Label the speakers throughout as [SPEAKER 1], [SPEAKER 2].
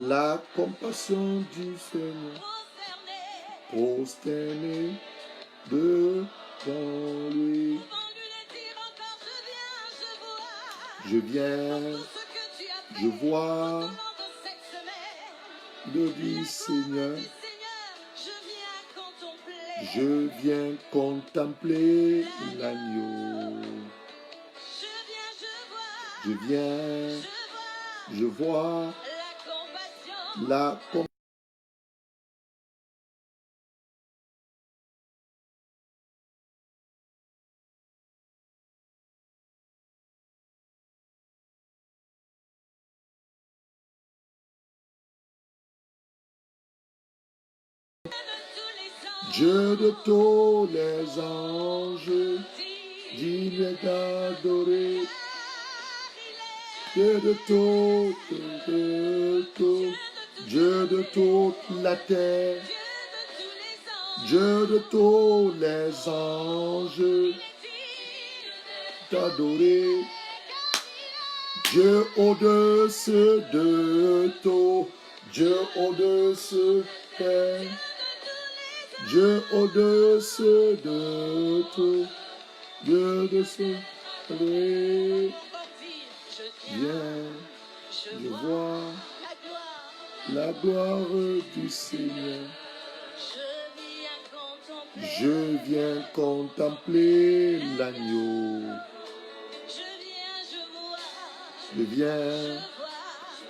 [SPEAKER 1] La compassion du Seigneur, prosterné devant lui. Je viens, je vois, le dit Seigneur, je viens contempler l'agneau. Je viens, je vois la compassion. Dieu de tous les anges, digne d'adorer. Dieu de tout, Dieu de toute la terre, Dieu de tous les anges, d'adorer. Dieu au-dessus de tout, Dieu au-dessus de Dieu au-dessus de tout, Dieu au-dessus de viens, je vois la gloire du Seigneur. Je viens contempler l'agneau. Je viens,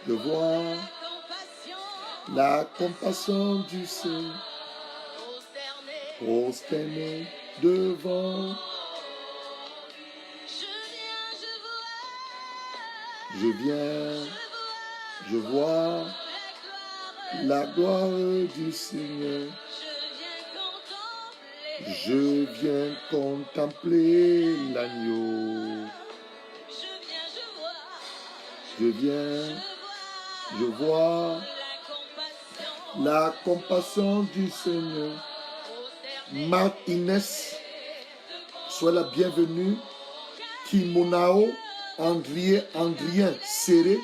[SPEAKER 1] je vois la compassion du Seigneur. Prosterné devant. Je viens, je vois la gloire du Seigneur. Je viens contempler l'agneau. Je viens, je vois la compassion du Seigneur. Marc Inès, sois la bienvenue. Kimonao, Andrien Serré,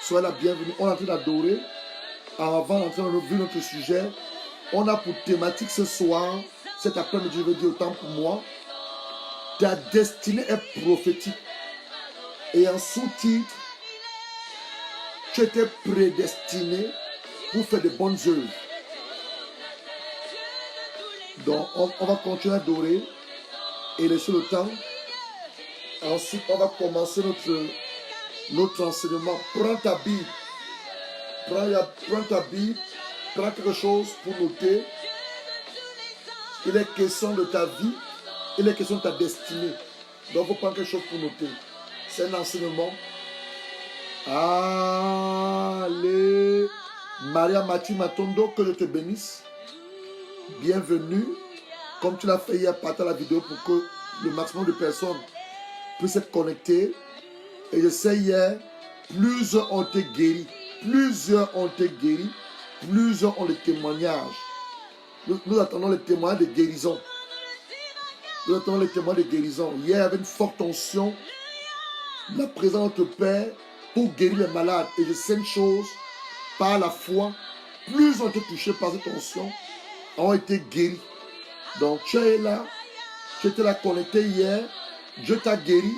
[SPEAKER 1] sois la bienvenue. On est en train d'adorer. Avant d'entrer dans notre sujet, on a pour thématique ce soir, cet après-midi, je veux dire autant pour moi, ta destinée est prophétique. Et en sous-titre, tu étais prédestiné pour faire de bonnes œuvres. Donc, on va continuer à adorer et laisser le temps. Ensuite, on va commencer notre enseignement. Prends ta Bible. Prends ta Bible. Prends quelque chose pour noter. Il est question de ta vie. Il est question de ta destinée. Donc, il faut prendre quelque chose pour noter. C'est un enseignement. Allez. Maria Mathieu Matondo, que je te bénisse. Bienvenue. Comme tu l'as fait hier, partage la vidéo pour que le maximum de personnes puissent être connectées. Et je sais hier, plusieurs ont été guéris. Plusieurs ont été guéris. Plusieurs ont les témoignages. Nous attendons les témoignages de guérison. Nous attendons les témoignages de guérison. Hier, il y avait une forte tension. La présence de notre Père pour guérir les malades. Et je sais une chose, par la foi, plusieurs ont été touchés par cette tension, ont été guéris. Donc tu es là, tu étais là connecté hier, Dieu t'a guéri,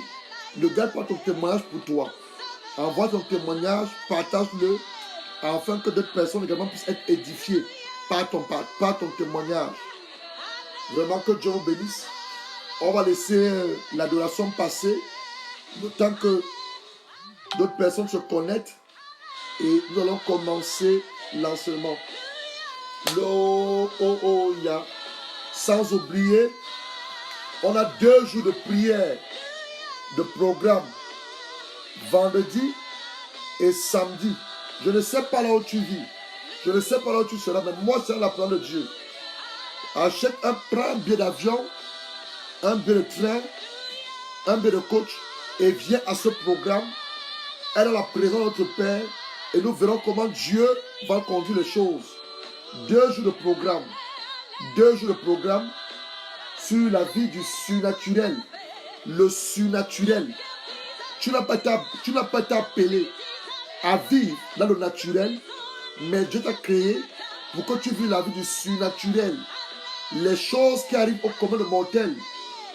[SPEAKER 1] ne garde pas ton témoignage pour toi. Envoie ton témoignage, partage-le, afin que d'autres personnes également puissent être édifiées par ton témoignage. Vraiment que Dieu vous bénisse. On va laisser l'adoration passer, le temps que d'autres personnes se connectent et nous allons commencer l'enseignement. Sans oublier, on a 2 jours de prière, de programme, vendredi et samedi. Je ne sais pas là où tu vis, je ne sais pas là où tu seras, mais moi c'est la plan de Dieu. Prends un billet d'avion, un billet de train, un billet de coach et viens à ce programme. Elle a la présence de notre Père et nous verrons comment Dieu va conduire les choses. 2 jours de programme. 2 jours de programme sur la vie du surnaturel. Le surnaturel. Tu n'as pas été appelé à vivre dans le naturel, Mais Dieu t'a créé pour que tu vives la vie du surnaturel. Les choses qui arrivent au commun de mortel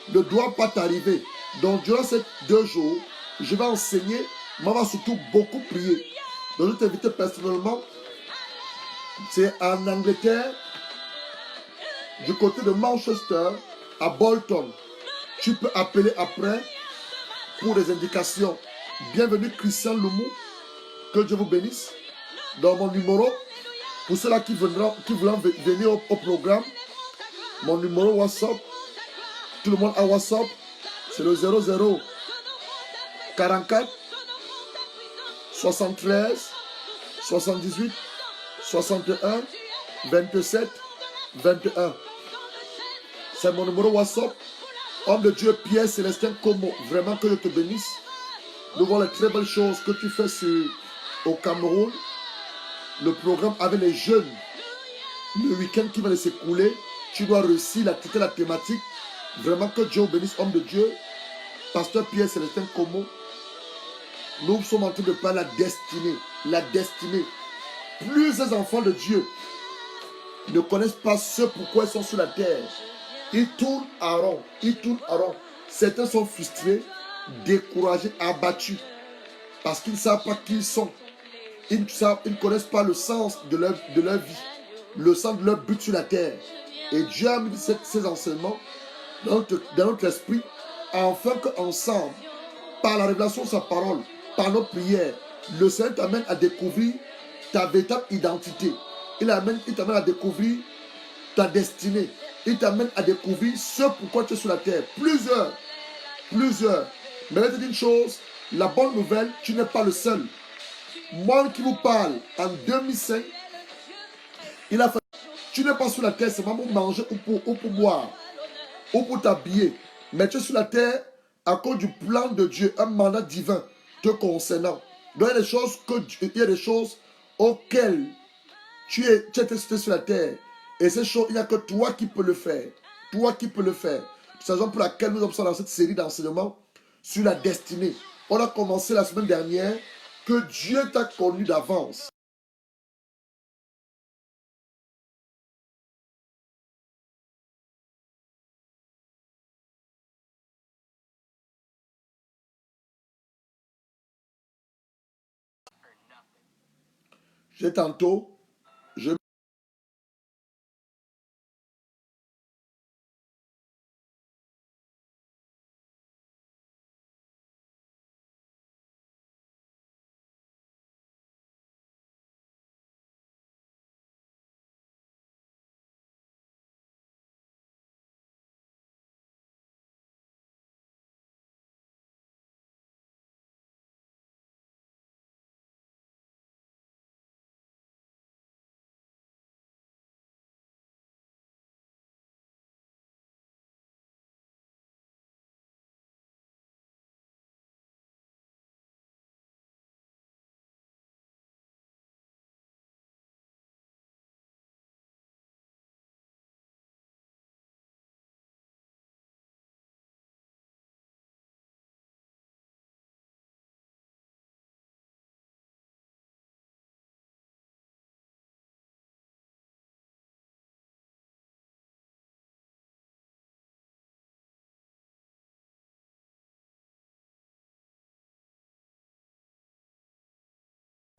[SPEAKER 1] ne doivent pas t'arriver. Donc, durant ces 2 jours, je vais enseigner, mais on va surtout beaucoup prier. Donc, je t'invite personnellement, c'est en Angleterre, du côté de Manchester, à Bolton. Tu peux appeler après pour des indications. Bienvenue Christian Loumou, que Dieu vous bénisse. Dans mon numéro, pour ceux-là qui voudront venir au programme, mon numéro WhatsApp, tout le monde a WhatsApp, c'est le 00 44 73 78 61 27 21. C'est mon numéro WhatsApp. Homme de Dieu, Pierre Célestin Como, vraiment que je te bénisse. Nous voyons les très belles choses que tu fais au Cameroun. Le programme avec les jeunes, le week-end qui va s'écouler, tu dois réussir la thématique. Vraiment que Dieu bénisse, homme de Dieu. Pasteur Pierre Célestin Como. Nous sommes en train de parler de la destinée. La destinée. Plusieurs enfants de Dieu ne connaissent pas ce pourquoi ils sont sur la terre. Ils tournent à rond. Ils tournent à rond. Certains sont frustrés, découragés, abattus. Parce qu'ils ne savent pas qui ils sont. Ils ne connaissent pas le sens de leur vie. Le sens de leur but sur la terre. Et Dieu a mis ces enseignements dans notre esprit, afin qu'ensemble, par la révélation de sa parole, par nos prières, le Seigneur t'amène à découvrir ta véritable identité. Il t'amène à découvrir ta destinée. Il t'amène à découvrir ce pourquoi tu es sur la terre. Plusieurs. Mais je vais te dire une chose, la bonne nouvelle, tu n'es pas le seul. Moi qui vous parle, en 2005, il a fait, tu n'es pas sur la terre seulement pour manger ou pour boire, ou pour t'habiller. Mais tu es sur la terre à cause du plan de Dieu, un mandat divin te concernant. Donc il y a des choses auxquelles tu es sur la terre. Et ces choses, il n'y a que toi qui peux le faire. Toi qui peux le faire. C'est la raison pour laquelle nous sommes dans cette série d'enseignements sur la destinée. On a commencé la semaine dernière que Dieu t'a connu d'avance. J'ai tantôt, je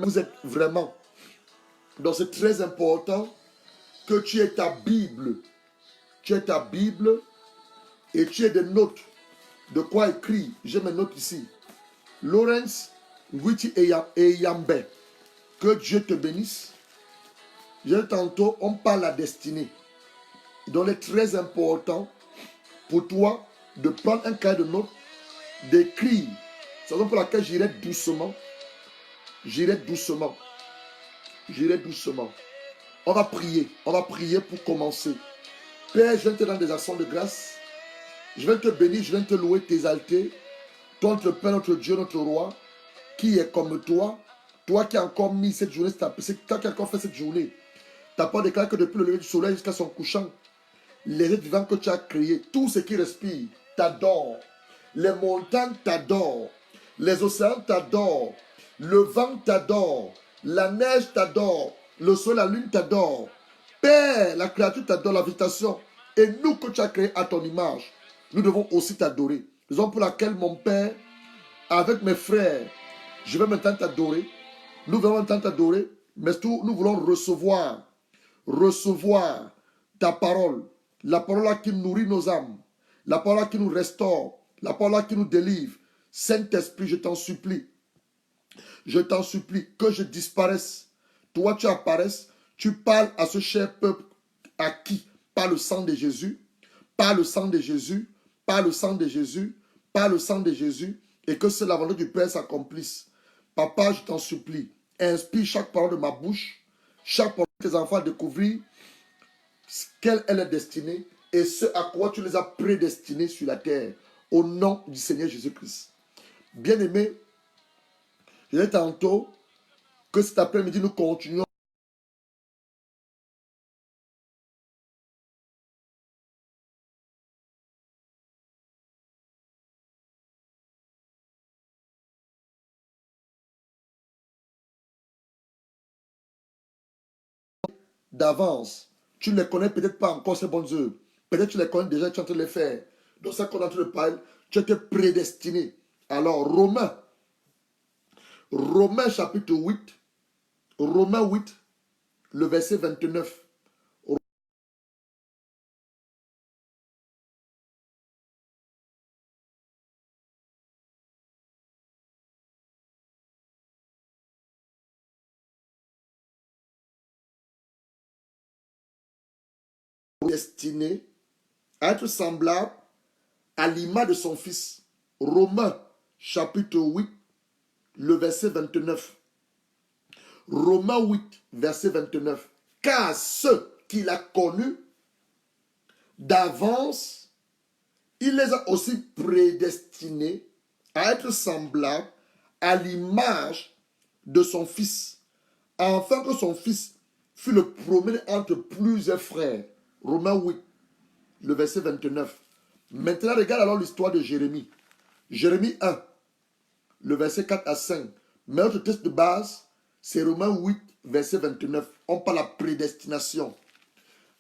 [SPEAKER 1] vous êtes vraiment. Donc c'est très important que tu aies ta Bible. Tu aies ta Bible et tu aies des notes. De quoi écrire. J'ai mes notes ici. Lawrence Ngwiti Eyambe. Que Dieu te bénisse. Tantôt, on parle de la destinée. Donc il est très important pour toi de prendre un cahier de notes, d'écrire. C'est la raison pour laquelle j'irai doucement. J'irai doucement. On va prier pour commencer. Père, je viens te donner des actions de grâce. Je viens te bénir, je viens te louer, t'exalter. Toi, notre Père, notre Dieu, notre Roi, qui est comme toi. Toi qui as encore mis cette journée, toi qui as encore fait cette journée. Tu n'as pas déclaré que depuis le lever du soleil jusqu'à son couchant, les êtres vivants que tu as créés, tout ce qui respire, t'adore. Les montagnes t'adorent. Les océans t'adorent. Le vent t'adore. La neige t'adore. le soleil, la lune t'adorent. Père, la créature t'adore, la végétation. Et nous que tu as créés à ton image, nous devons aussi t'adorer. Raison pour laquelle mon Père, avec mes frères, je vais maintenant t'adorer. Nous allons maintenant t'adorer, mais surtout, nous voulons recevoir ta parole. La parole qui nourrit nos âmes. La parole qui nous restaure. La parole qui nous délivre. Saint-Esprit, je t'en supplie. Je t'en supplie que je disparaisse. Toi, tu apparaisses. Tu parles à ce cher peuple à qui? Par le sang de Jésus. Par le sang de Jésus. Par le sang de Jésus. Par le sang de Jésus. Et que c'est la volonté du Père s'accomplisse. Papa, je t'en supplie. Inspire chaque parole de ma bouche. Chaque parole de tes enfants à découvrir quelle est leur destinée et ce à quoi tu les as prédestinés sur la terre. Au nom du Seigneur Jésus-Christ. Bien-aimés, je disais tantôt que cet après-midi, nous continuons d'avance. Tu ne les connais peut-être pas encore, ces bonnes œuvres. Peut-être tu les connais déjà, tu es en train de les faire. Dans ça qu'on est en train de parler, tu étais prédestiné. Alors, Romains chapitre 8, Romains 8, le verset 29. Destiné à être semblable à l'image de son Fils. Romains chapitre 8, le verset 29. Romains 8, verset 29. Car ceux qu'il a connus d'avance, il les a aussi prédestinés à être semblables à l'image de son Fils, afin que son Fils fût le premier entre plusieurs frères. Romains 8, le verset 29. Maintenant, regarde alors l'histoire de Jérémie. Jérémie 1, le verset 4 à 5. Mais notre texte de base, c'est Romains 8, verset 29. On parle de la prédestination.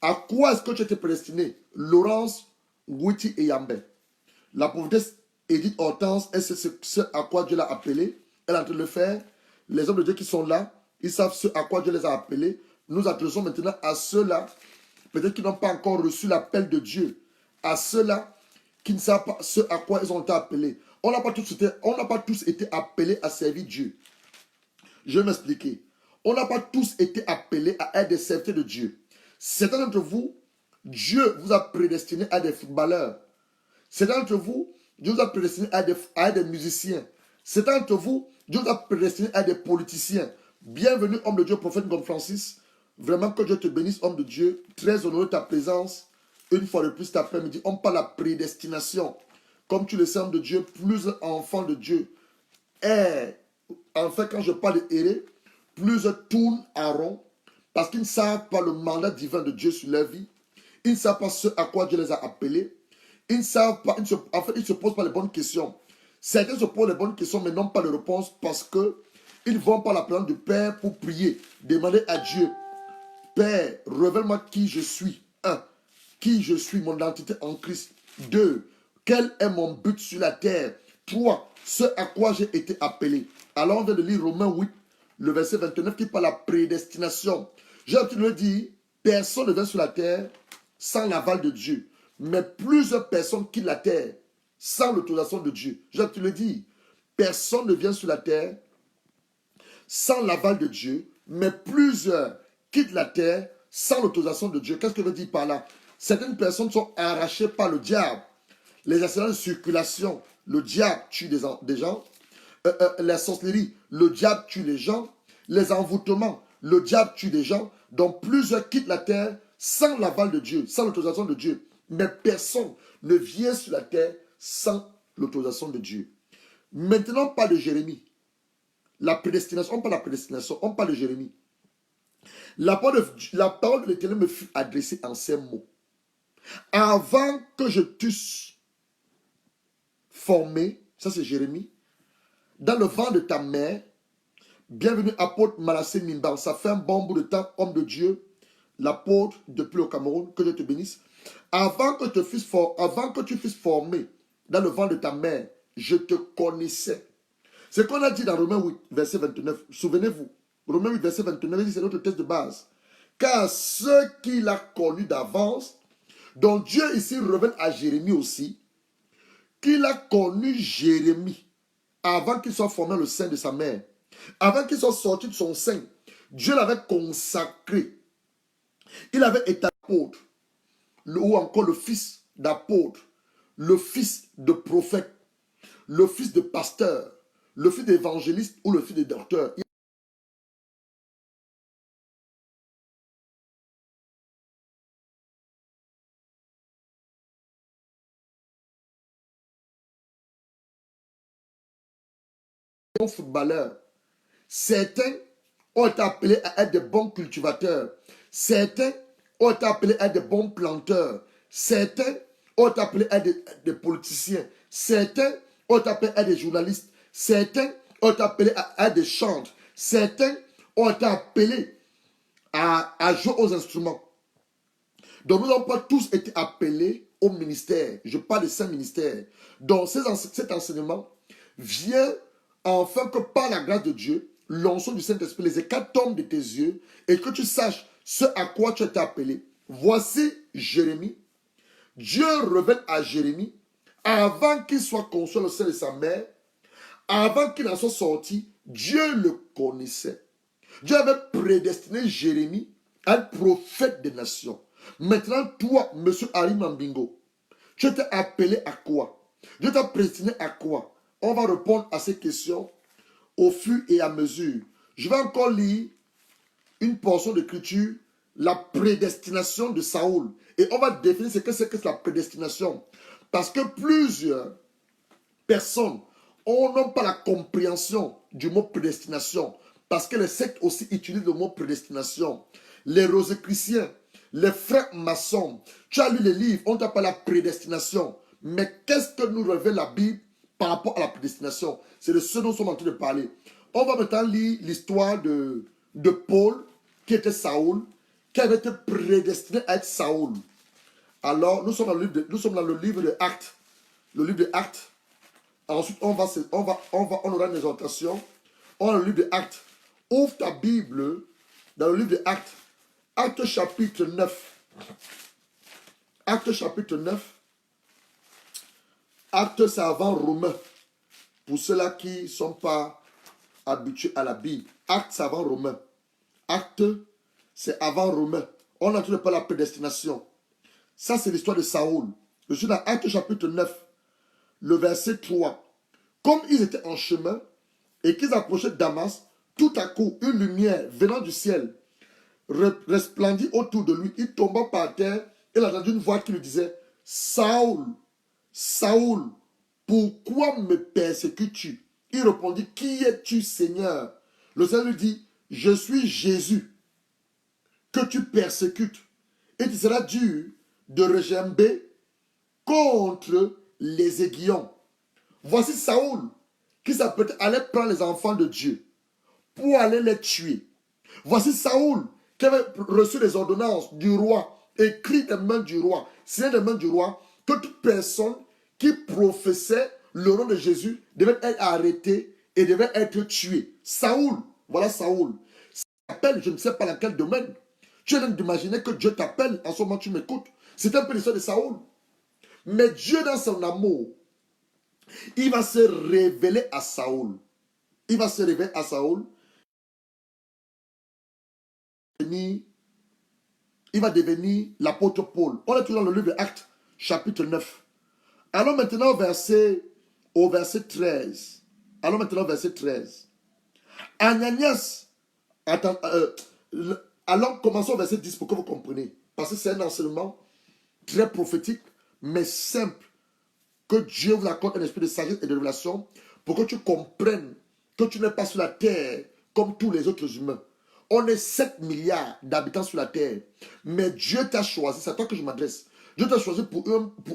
[SPEAKER 1] À quoi est-ce que tu étais prédestiné? Laurence, Witi et Yambé. La prophétesse Edith Hortense, c'est ce à quoi Dieu l'a appelé. Elle est en train de le faire. Les hommes de Dieu qui sont là, ils savent ce à quoi Dieu les a appelés. Nous adressons maintenant à ceux-là, peut-être qui n'ont pas encore reçu l'appel de Dieu. À ceux-là qui ne savent pas ce à quoi ils ont été appelés. On n'a pas tous été appelés à servir Dieu. Je vais m'expliquer. On n'a pas tous été appelés à être des serviteurs de Dieu. Certains d'entre vous, Dieu vous a prédestiné à des footballeurs. Certains d'entre vous, Dieu vous a prédestiné à des musiciens. Certains d'entre vous, Dieu vous a prédestiné à des politiciens. Bienvenue, homme de Dieu, prophète comme Francis. Vraiment que Dieu te bénisse, homme de Dieu. Très honoré de ta présence. Une fois de plus cet après-midi, on parle de la prédestination. Comme tu le sais, homme de Dieu, plus enfant de Dieu est, enfin quand je parle d'errer, plus tournent en rond parce qu'ils ne savent pas le mandat divin de Dieu sur leur vie. Ils ne savent pas ce à quoi Dieu les a appelés. Ils ne savent pas, en fait, ils ne se posent pas les bonnes questions. Certains se posent les bonnes questions mais n'ont pas de réponse parce qu'ils vont par la présence du Père pour prier, demander à Dieu, Père, révèle-moi qui je suis. 1. Qui je suis, mon identité en Christ. 2. Quel est mon but sur la terre. 3. Ce à quoi j'ai été appelé. Alors on vient de lire Romains 8, le verset 29 qui parle de la prédestination. J'ai entendu le dire, personne ne vient sur la terre sans l'aval de Dieu. Mais plusieurs personnes quittent la terre sans l'autorisation de Dieu. J'ai entendu le dire, personne ne vient sur la terre sans l'aval de Dieu, mais plusieurs quittent la terre sans l'autorisation de Dieu. Qu'est-ce que je veux dire par là? Certaines personnes sont arrachées par le diable. Les accidents de circulation, le diable tue des gens. La sorcellerie, le diable tue les gens. Les envoûtements, le diable tue des gens. Donc plusieurs quittent la terre sans l'aval de Dieu, sans l'autorisation de Dieu. Mais personne ne vient sur la terre sans l'autorisation de Dieu. Maintenant, on parle de Jérémie. La prédestination, on parle de la prédestination, on parle de Jérémie. La parole de l'Éternel me fut adressée en ces mots. Avant que je t'eusse formé, ça c'est Jérémie, dans le ventre de ta mère, Bienvenue, apôtre Malassé Mimban. Ça fait un bon bout de temps, homme de Dieu, l'apôtre depuis le Cameroun, que Dieu te bénisse. Avant que tu fusses formé dans le ventre de ta mère, je te connaissais. C'est ce qu'on a dit dans Romains 8, verset 29. Souvenez-vous, Romains 8, verset 29, c'est notre texte de base. Car ceux qu'il a connus d'avance, dont Dieu ici révèle à Jérémie aussi, qu'il a connu Jérémie avant qu'il soit formé dans le sein de sa mère, avant qu'il soit sorti de son sein, Dieu l'avait consacré. Il avait été apôtre, ou encore le fils d'apôtre, le fils de prophète, le fils de pasteur, le fils d'évangéliste ou le fils de docteur. Footballeurs. Certains ont été appelés à être de bons cultivateurs. Certains ont été appelés à être de bons planteurs. Certains ont été appelés à être des politiciens. Certains ont été appelés à être des journalistes. Certains ont été appelés à être des chantres. Certains ont été appelés à jouer aux instruments. Donc nous n'avons pas tous été appelés au ministère. Je parle de saint ministère. Donc cet enseignement vient enfin que par la grâce de Dieu, l'onction du Saint-Esprit, les écarts tombent de tes yeux et que tu saches ce à quoi tu as été appelé. Voici Jérémie. Dieu révèle à Jérémie, avant qu'il soit conçu au sein de sa mère, avant qu'il en soit sorti, Dieu le connaissait. Dieu avait prédestiné Jérémie à être prophète des nations. Maintenant, toi, monsieur Harry Mambingo, tu t'es appelé à quoi? Dieu t'a prédestiné à quoi? On va répondre à ces questions au fur et à mesure. Je vais encore lire une portion d'écriture, la prédestination de Saoul. Et on va définir ce que c'est que la prédestination. Parce que plusieurs personnes n'ont pas la compréhension du mot prédestination. Parce que les sectes aussi utilisent le mot prédestination. Les rosicruciens, les frères maçons, tu as lu les livres, on t'a pas la prédestination. Mais qu'est-ce que nous révèle la Bible par rapport à la prédestination? C'est de ce dont nous sommes en train de parler. On va maintenant lire l'histoire de Paul, qui était Saoul, qui avait été prédestiné à être Saoul. Alors, nous sommes dans le livre de Actes. Le livre de Actes. Ensuite, on aura une exhortation. On a le livre de Actes. Ouvre ta Bible dans le livre de Actes. Actes chapitre 9. Actes chapitre 9. Actes, c'est avant Romains. Pour ceux-là qui ne sont pas habitués à la Bible. Actes, c'est avant Romains. Actes, c'est avant Romains. On a toujours pas la prédestination. Ça, c'est l'histoire de Saoul. Je suis dans Actes chapitre 9, le verset 3. Comme ils étaient en chemin et qu'ils approchaient de Damas, tout à coup, une lumière venant du ciel resplendit autour de lui. Il tomba par terre et il entendit une voix qui lui disait, Saoul, Saoul, pourquoi me persécutes-tu? Il répondit, qui es-tu, Seigneur? Le Seigneur lui dit, je suis Jésus que tu persécutes. Et il sera dur de regimber contre les aiguillons. Voici Saoul qui s'apprêtait à aller prendre les enfants de Dieu pour aller les tuer. Voici Saoul qui avait reçu les ordonnances du roi, écrites des mains du roi, signées des mains du roi, que toute personne qui professait le nom de Jésus devait être arrêtée et devait être tuée. Saoul, voilà Saoul. S'appelle, je ne sais pas dans quel domaine. Tu es en train d'imaginer que Dieu t'appelle, en ce moment tu m'écoutes. C'est un peu l'histoire de Saoul. Mais Dieu, dans son amour, il va se révéler à Saoul. Il va se révéler à Saoul. Il va devenir l'apôtre Paul. On est toujours dans le livre de Actes, chapitre 9. Allons maintenant au verset 13. Allons maintenant au verset 13. Ananias, allons commençons au verset 10 pour que vous compreniez. Parce que c'est un enseignement très prophétique, mais simple. Que Dieu vous accorde un esprit de sagesse et de révélation pour que tu comprennes que tu n'es pas sur la terre comme tous les autres humains. On est 7 milliards d'habitants sur la terre. Mais Dieu t'a choisi, c'est à toi que je m'adresse. Dieu t'a choisi pour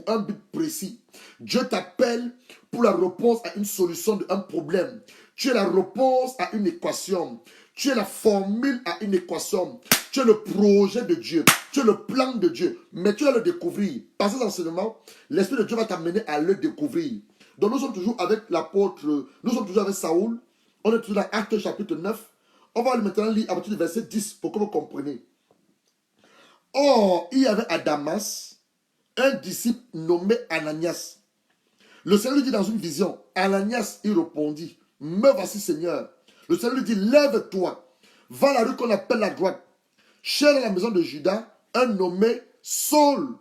[SPEAKER 1] un but précis. Dieu t'appelle pour la réponse à une solution d'un problème. Tu es la réponse à une équation. Tu es la formule à une équation. Tu es le projet de Dieu. Tu es le plan de Dieu. Mais tu vas le découvrir. Par cet enseignement, l'Esprit de Dieu va t'amener à le découvrir. Donc nous sommes toujours avec l'apôtre, nous sommes toujours avec Saoul. On est toujours dans Actes chapitre 9. On va maintenant lire à partir du verset 10 pour que vous compreniez. Or, il y avait à Damas un disciple nommé Ananias. Le Seigneur lui dit dans une vision, Ananias, il répondit, me voici Seigneur. Le Seigneur lui dit, lève-toi, va à la rue qu'on appelle la droite. Cherche dans la maison de Judas un nommé Saul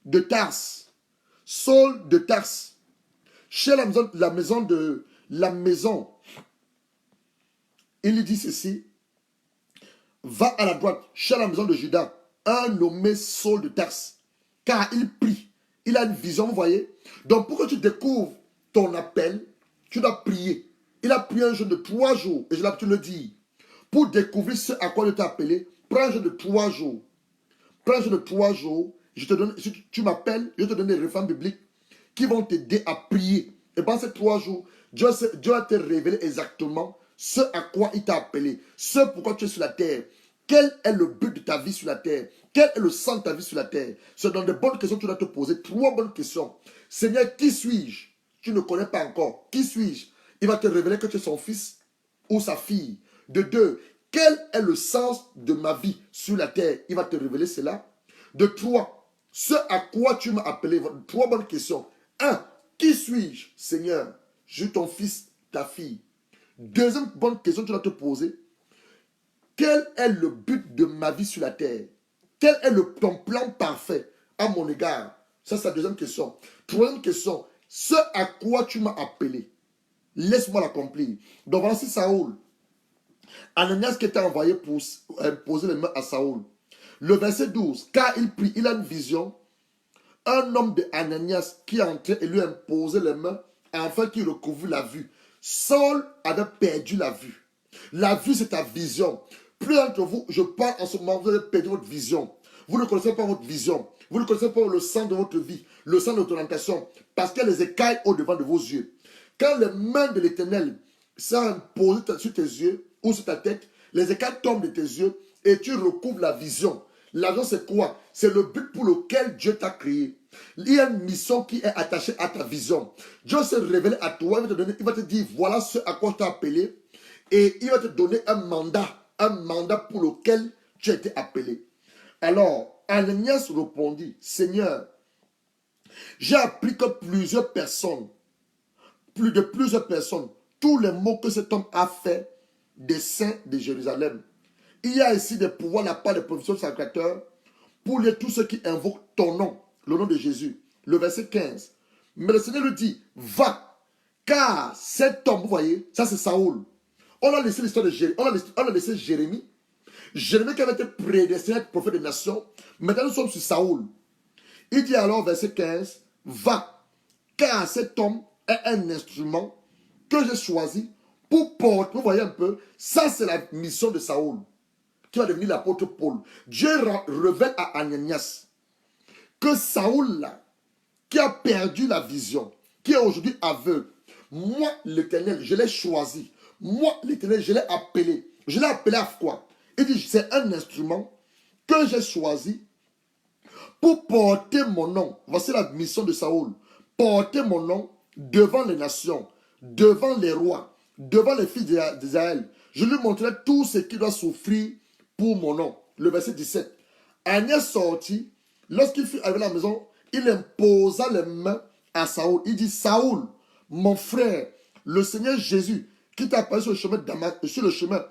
[SPEAKER 1] de Tarse. Saul de Tarse. Cherche la maison. Il lui dit ceci, va à la droite, cherche la maison de Judas un nommé Saul de Tarse. Car il prie. Il a une vision, vous voyez. Donc, pour que tu découvres ton appel, tu dois prier. Il a prié un jeûne de 3 jours. Et je l'ai l'habitude de le dire. Pour découvrir ce à quoi il t'a appelé, prends un jeûne de 3 jours. Prends un jeûne de 3 jours. Je te donne, si tu m'appelles, je te donne des réformes bibliques qui vont t'aider à prier. Et pendant ces 3 jours, Dieu va te révéler exactement ce à quoi il t'a appelé. Ce pourquoi tu es sur la terre. Quel est le but de ta vie sur la terre? Quel est le sens de ta vie sur la terre? C'est dans de bonnes questions que tu dois te poser. 3 bonnes questions. Seigneur, qui suis-je? Tu ne connais pas encore. Qui suis-je? Il va te révéler que tu es son fils ou sa fille. De 2, quel est le sens de ma vie sur la terre? Il va te révéler cela. De 3, ce à quoi tu m'as appelé. 3 bonnes questions. 1, qui suis-je, Seigneur? Je suis ton fils, ta fille. Deuxième bonne question que tu dois te poser. Quel est le but de ma vie sur la terre? Quel est ton plan parfait à mon égard? Ça, c'est la deuxième question. Troisième question. Ce à quoi tu m'as appelé, laisse-moi l'accomplir. Donc voici Saoul. Ananias qui était envoyé pour poser les mains à Saoul. Le verset 12. Car il prie, il a une vision. Un homme de Ananias qui entrait et lui imposait les mains afin qu'il recouvre la vue. Saul avait perdu la vue. La vue, c'est ta vision. Plus d'entre vous, je parle en ce moment, vous avez perdu votre vision. Vous ne connaissez pas votre vision. Vous ne connaissez pas le sens de votre vie, le sens de votre orientation, parce qu'il y a les écailles au-devant de vos yeux. Quand les mains de l'Éternel sont imposées sur tes yeux ou sur ta tête, les écailles tombent de tes yeux et tu recouvres la vision. La vision, c'est quoi? C'est le but pour lequel Dieu t'a créé. Il y a une mission qui est attachée à ta vision. Dieu s'est révélé à toi, il va te dire, voilà ce à quoi je t'ai appelé. Et il va te donner un mandat pour lequel tu as été appelé. Alors, Ananias répondit, Seigneur, j'ai appris que plusieurs personnes, tous les mots que cet homme a fait des saints de Jérusalem. Il y a ici des pouvoirs de la part des professeurs sacrateurs pour lire tous ceux qui invoquent ton nom, le nom de Jésus. Le verset 15. Mais le Seigneur lui dit, va, car cet homme, vous voyez, ça c'est Saoul. On a laissé l'histoire de Jérémie. On a laissé Jérémie. Jérémie qui avait été prédestiné à être prophète des nations. Maintenant nous sommes sur Saoul. Il dit alors, verset 15, va, car cet homme est un instrument que j'ai choisi pour porter. Vous voyez un peu, ça c'est la mission de Saoul, qui va devenir l'apôtre Paul. Dieu révèle à Ananias que Saoul là, qui a perdu la vision, qui est aujourd'hui aveugle, moi l'Éternel, je l'ai choisi. Moi l'Éternel, je l'ai appelé. Je l'ai appelé à quoi? Il dit, c'est un instrument que j'ai choisi pour porter mon nom. Voici la mission de Saoul. Porter mon nom devant les nations, devant les rois, devant les fils d'Israël. Je lui montrerai tout ce qu'il doit souffrir pour mon nom. Le verset 17. Agnès sortit. Lorsqu'il fut arrivé à la maison, il imposa les mains à Saoul. Il dit, Saoul, mon frère, le Seigneur Jésus, qui t'a apparu sur le chemin de Damas, sur le chemin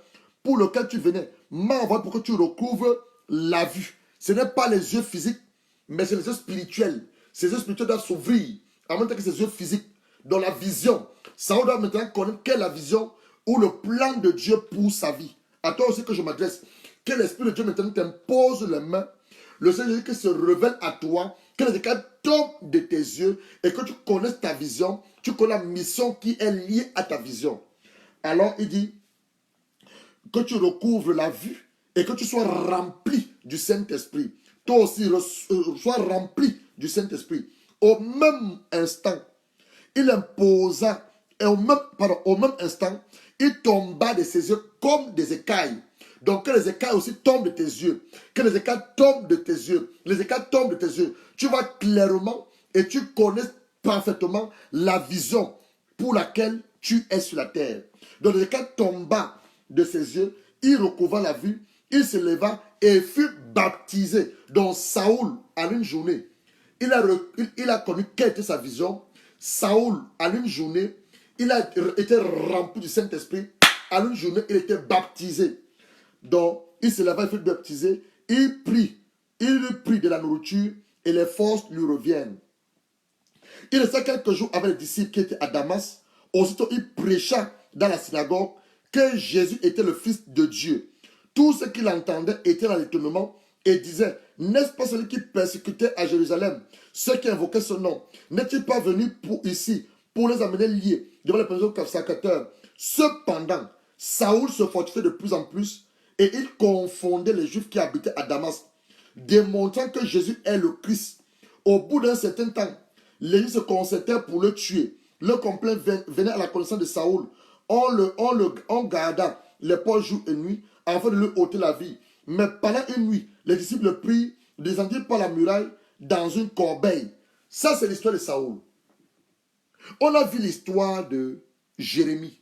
[SPEAKER 1] pour lequel tu venais, m'a envoyé pour que tu recouvres la vue. Ce n'est pas les yeux physiques, mais c'est les yeux spirituels. Ces yeux spirituels doivent s'ouvrir en même temps que ces yeux physiques. Dans la vision, Saoul doit maintenant connaître quelle est la vision ou le plan de Dieu pour sa vie. À toi aussi que je m'adresse. Que l'Esprit de Dieu maintenant t'impose les mains. Le Seigneur Jésus qui se révèle à toi, que les écailles tombent de tes yeux et que tu connaisses ta vision, tu connais la mission qui est liée à ta vision. Alors il dit que tu recouvres la vue et que tu sois rempli du Saint-Esprit. Toi aussi, sois rempli du Saint-Esprit. Au même instant, il imposa, et au même instant, il tomba de ses yeux comme des écailles. Donc que les écailles aussi tombent de tes yeux. Que les écailles tombent de tes yeux. Les écailles tombent de tes yeux. Tu vois clairement et tu connais parfaitement la vision pour laquelle tu es sur la terre. Donc les écailles tomba de ses yeux. Il recouvra la vue. Il se leva et fut baptisé. Donc Saoul, en une journée, il a connu quelle était sa vision. Saoul, en une journée, il a été rempli du Saint-Esprit. En une journée, il était baptisé. Donc, il se leva, il fut baptisé. Il prit de la nourriture et les forces lui reviennent. Il resta quelques jours avec les disciples qui étaient à Damas. Aussitôt, il prêcha dans la synagogue que Jésus était le Fils de Dieu. Tous ceux qui l'entendaient étaient dans l'étonnement et disaient, n'est-ce pas celui qui persécutait à Jérusalem ceux qui invoquaient son nom? N'est-il pas venu ici pour les amener liés devant les présents sacrificateurs? Cependant, Saoul se fortifiait de plus en plus et il confondait les Juifs qui habitaient à Damas, démontrant que Jésus est le Christ. Au bout d'un certain temps, les Juifs se concertèrent pour le tuer. Le complaint venait à la connaissance de Saoul. On garda les portes jour et nuit afin de lui ôter la vie. Mais pendant une nuit, les disciples le prient, descendirent par la muraille dans une corbeille. Ça, c'est l'histoire de Saoul. On a vu l'histoire de Jérémie.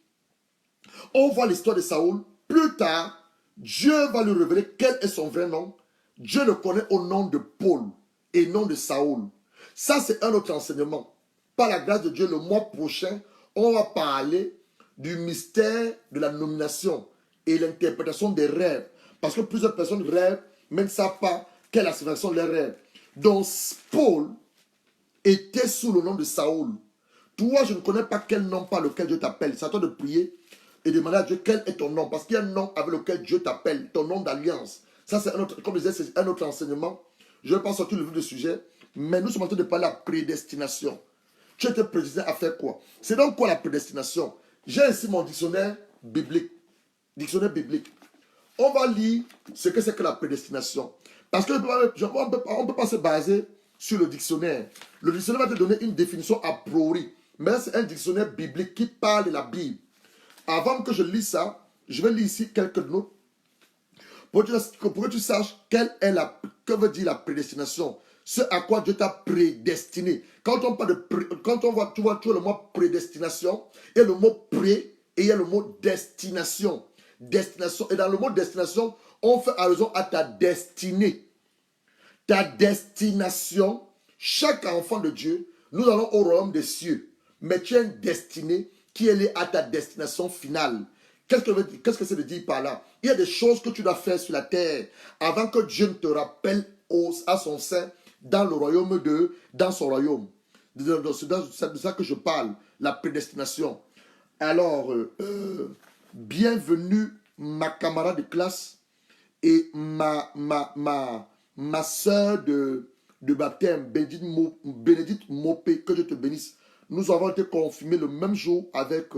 [SPEAKER 1] On voit l'histoire de Saoul. Plus tard, Dieu va lui révéler quel est son vrai nom. Dieu le connaît au nom de Paul et non de Saoul. Ça, c'est un autre enseignement. Par la grâce de Dieu, le mois prochain, on va parler du mystère de la nomination et l'interprétation des rêves. Parce que plusieurs personnes rêvent, mais ne savent pas quelle est la signification de leurs rêves. Donc, Paul était sous le nom de Saoul. Toi, je ne connais pas quel nom par lequel Dieu t'appelle. C'est à toi de prier et demander à Dieu quel est ton nom. Parce qu'il y a un nom avec lequel Dieu t'appelle, ton nom d'alliance. Ça, c'est un autre, comme je disais, c'est un autre enseignement. Je ne vais pas sortir le vif du sujet, mais nous sommes en train de parler de la prédestination. Tu étais prédestiné à faire quoi? C'est donc quoi la prédestination? J'ai ici mon dictionnaire biblique. Dictionnaire biblique. On va lire ce que c'est que la prédestination. Parce qu'on ne peut pas se baser sur le dictionnaire. Le dictionnaire va te donner une définition a priori. Mais c'est un dictionnaire biblique qui parle de la Bible. Avant que je lise ça, je vais lire ici quelques notes pour que tu saches que veut dire la prédestination. Ce à quoi Dieu t'a prédestiné. Quand on parle de tu vois le mot prédestination, il y a le mot pré et il y a le mot destination. Destination. Et dans le mot destination, on fait allusion à ta destinée. Ta destination, chaque enfant de Dieu, nous allons au royaume des cieux. Mais tu as une destinée qui est liée à ta destination finale. Qu'est-ce que c'est de dire par là? Il y a des choses que tu dois faire sur la terre avant que Dieu ne te rappelle à son sein dans le royaume dans son royaume. C'est de ça que je parle, la prédestination. Alors, bienvenue ma camarade de classe et ma soeur de baptême, Bénédicte Mopé, que Dieu te bénisse. Nous avons été confirmés le même jour avec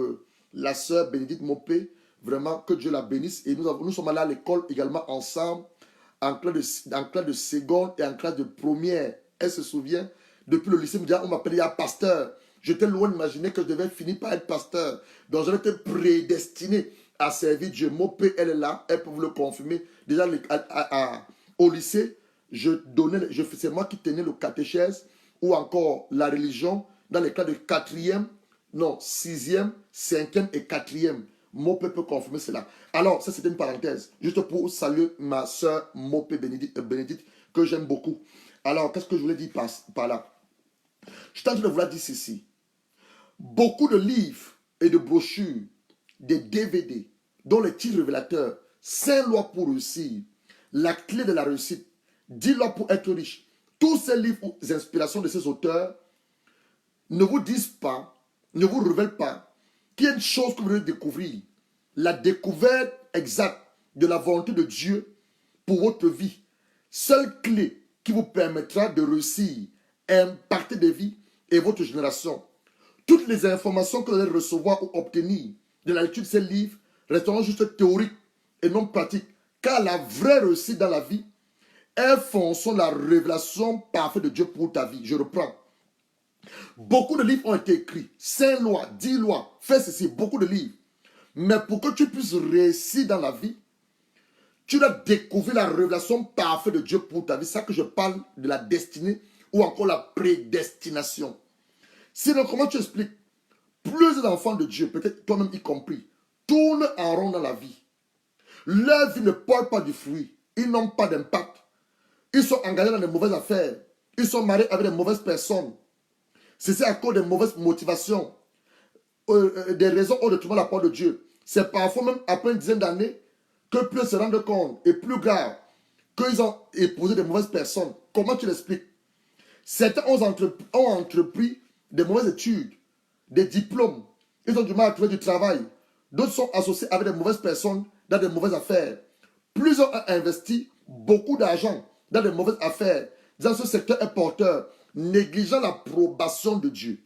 [SPEAKER 1] la soeur Bénédicte Mopé. Vraiment, que Dieu la bénisse. Et nous sommes allés à l'école également ensemble, en classe de seconde et en classe de première. Elle se souvient, depuis le lycée, on m'appelait pasteur. J'étais loin d'imaginer que je devais finir par être pasteur. Donc, j'étais prédestiné à servir Dieu. Mopé, elle est là, elle peut vous le confirmer. Déjà, au lycée, c'est moi qui tenais le catéchèse ou encore la religion dans les cas de 4e, non, 6e, 5e et 4e. Mopé peut confirmer cela. Alors, ça c'était une parenthèse. Juste pour saluer ma soeur Mopé Bénédicte, que j'aime beaucoup. Alors, qu'est-ce que je voulais dire par là? Je suis en train de vous dire ceci. Beaucoup de livres et de brochures, des DVD, dont les titres révélateurs, 5 lois pour réussir, la clé de la réussite, 10 lois pour être riche. Tous ces livres ou inspirations de ces auteurs ne vous disent pas, ne vous révèlent pas qu'il y a une chose que vous devez découvrir. La découverte exacte de la volonté de Dieu pour votre vie. Seule clé qui vous permettra de réussir, impacter des vies et votre génération. Toutes les informations que vous allez recevoir ou obtenir de la lecture de ces livres resteront juste théoriques et non pratiques. Car la vraie réussite dans la vie est fonction de la révélation parfaite de Dieu pour ta vie. Je reprends. Beaucoup de livres ont été écrits. 5 lois, 10 lois, fais ceci, beaucoup de livres. Mais pour que tu puisses réussir dans la vie, tu dois découvrir la révélation parfaite de Dieu pour ta vie. C'est ça que je parle de la destinée ou encore la prédestination. Sinon, comment tu expliques? Plusieurs enfants de Dieu, peut-être toi-même y compris, tournent en rond dans la vie. Leur vie ne porte pas du fruit. Ils n'ont pas d'impact. Ils sont engagés dans de mauvaises affaires. Ils sont mariés avec de mauvaises personnes. C'est à cause des mauvaises motivations, des raisons au détriment de la parole de Dieu. C'est parfois même après une dizaine d'années que plus se rendent compte, et plus grave, qu'ils ont épousé de mauvaises personnes. Comment tu l'expliques? Certains ont entrepris de mauvaises études, des diplômes. Ils ont du mal à trouver du travail. D'autres sont associés avec de mauvaises personnes dans de mauvaises affaires. Plusieurs ont investi beaucoup d'argent dans de mauvaises affaires. Dans ce secteur est porteur, négligeant l'approbation de Dieu.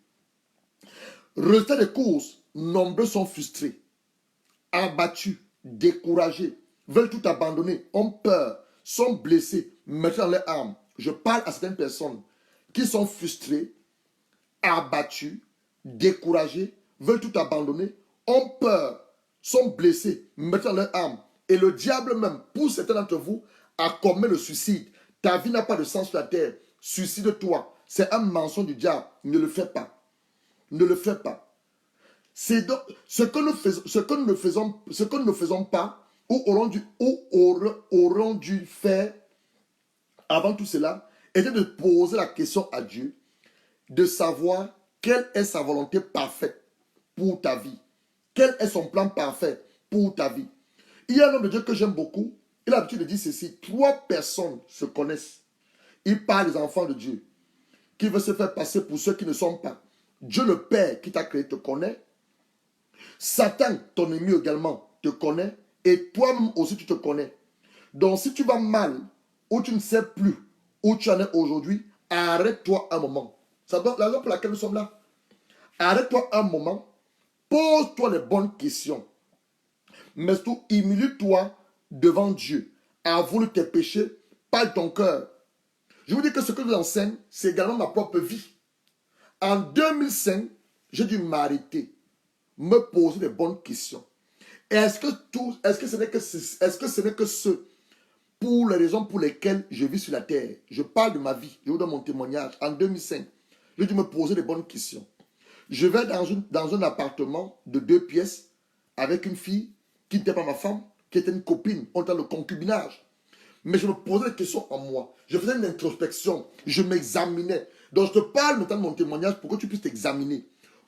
[SPEAKER 1] Résultat des courses, nombreux sont frustrés, abattus, découragés, veulent tout abandonner, ont peur, sont blessés, mettent dans leur âme. Je parle à certaines personnes qui sont frustrées, abattus, découragés, veulent tout abandonner, ont peur, sont blessés, mettent dans leur âme. Et le diable même pousse certains d'entre vous à commettre le suicide. Ta vie n'a pas de sens sur la terre. Suicide-toi. C'est un mensonge du diable. Ne le fais pas. Ne le fais pas. C'est donc ce que nous ne faisons pas ou auront dû faire avant tout cela était de poser la question à Dieu, de savoir quelle est sa volonté parfaite pour ta vie. Quel est son plan parfait pour ta vie. Il y a un homme de Dieu que j'aime beaucoup. Il a l'habitude de dire ceci. 3 personnes se connaissent. Il parle des enfants de Dieu qui veulent se faire passer pour ceux qui ne sont pas. Dieu le Père qui t'a créé te connaît. Satan, ton ennemi également, te connaît. Et toi-même aussi, tu te connais. Donc, si tu vas mal, ou tu ne sais plus où tu en es aujourd'hui, arrête-toi un moment. C'est la raison pour laquelle nous sommes là. Arrête-toi un moment. Pose-toi les bonnes questions. Mais surtout, humilie-toi devant Dieu. Avoue tes péchés, parle ton cœur. Je vous dis que ce que je vous enseigne, c'est également ma propre vie. En 2005, j'ai dû m'arrêter, me poser des bonnes questions. Est-ce que ce n'est que ce pour les raisons pour lesquelles je vis sur la terre? Je parle de ma vie, je vous donne mon témoignage. En 2005, j'ai dû me poser des bonnes questions. Je vais dans un appartement de 2 pièces avec une fille qui n'était pas ma femme, qui était une copine. On était dans le concubinage. Mais je me posais des questions en moi. Je faisais une introspection. Je m'examinais. Donc je te parle maintenant de mon témoignage pour que tu puisses t'examiner.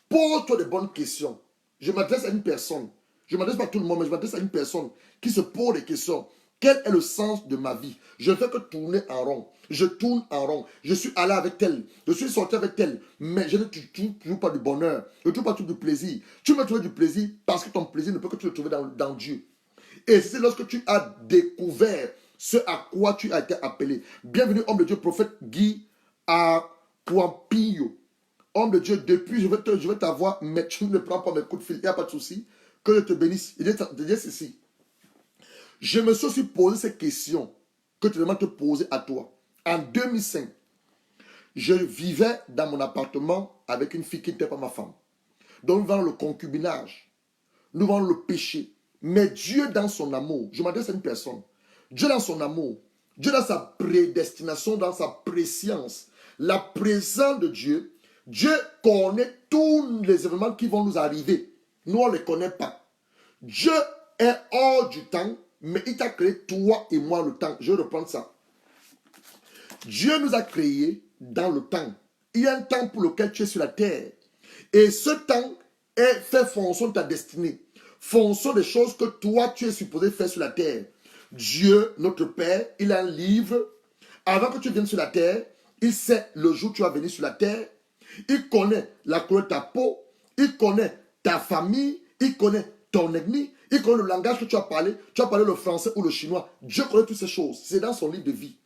[SPEAKER 1] Pose-toi des bonnes questions. Je m'adresse à une personne. Je ne m'adresse pas à tout le monde, mais je m'adresse à une personne qui se pose des questions. Quel est le sens de ma vie? Je ne fais que tourner en rond. Je tourne en rond. Je suis allé avec elle. Je suis sorti avec elle. Mais je ne trouve toujours pas du bonheur. Je ne trouve pas toujours du plaisir. Tu me trouves du plaisir parce que ton plaisir ne peut que tu le trouver dans Dieu. Et c'est lorsque tu as découvert ce à quoi tu as été appelé. Bienvenue, homme de Dieu, prophète Guy Aquampillo. Homme de Dieu, depuis, je vais t'avoir, mais tu ne prends pas mes coups de fil. Il n'y a pas de souci. Que je te bénisse. Il dit ceci. Je me suis aussi posé ces questions que tu demandes te poser à toi. En 2005, je vivais dans mon appartement avec une fille qui n'était pas ma femme. Donc nous vivons le concubinage. Nous vivons le péché. Mais Dieu dans son amour, je m'adresse à une personne. Dieu dans son amour, Dieu dans sa prédestination, dans sa préscience, la présence de Dieu, Dieu connaît tous les événements qui vont nous arriver. Nous, on ne les connaît pas. Dieu est hors du temps, mais il t'a créé toi et moi le temps. Je vais reprendre ça. Dieu nous a créés dans le temps. Il y a un temps pour lequel tu es sur la terre. Et ce temps est fait fonction de ta destinée. Fonction des choses que toi, tu es supposé faire sur la terre. Dieu, notre Père, il a un livre. Avant que tu viennes sur la terre, il sait le jour où tu vas venir sur la terre. Il connaît la couleur de ta peau. Il connaît ta famille. Il connaît ton ethnie. Il connaît le langage que tu as parlé. Tu as parlé le français ou le chinois. Dieu connaît toutes ces choses. C'est dans son livre de vie.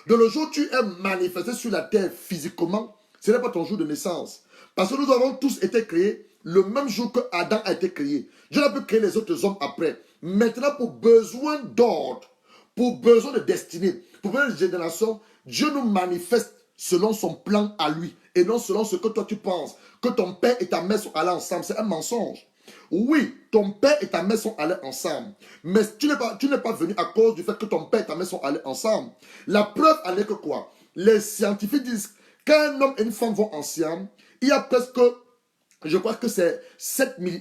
[SPEAKER 1] De le jour où tu es manifesté sur la terre physiquement, ce n'est pas ton jour de naissance. Parce que nous avons tous été créés le même jour que Adam a été créé. Dieu n'a pu créer les autres hommes après. Maintenant, pour besoin d'ordre, pour besoin de destinée, pour besoin de génération, Dieu nous manifeste selon son plan à lui et non selon ce que toi tu penses. Que ton père et ta mère sont allés ensemble, c'est un mensonge. Oui, ton père et ta mère sont allés ensemble. Mais tu n'es pas venu à cause du fait que ton père et ta mère sont allés ensemble. La preuve en est que quoi? Les scientifiques disent qu'un homme et une femme vont ensemble, il y a presque, je crois que c'est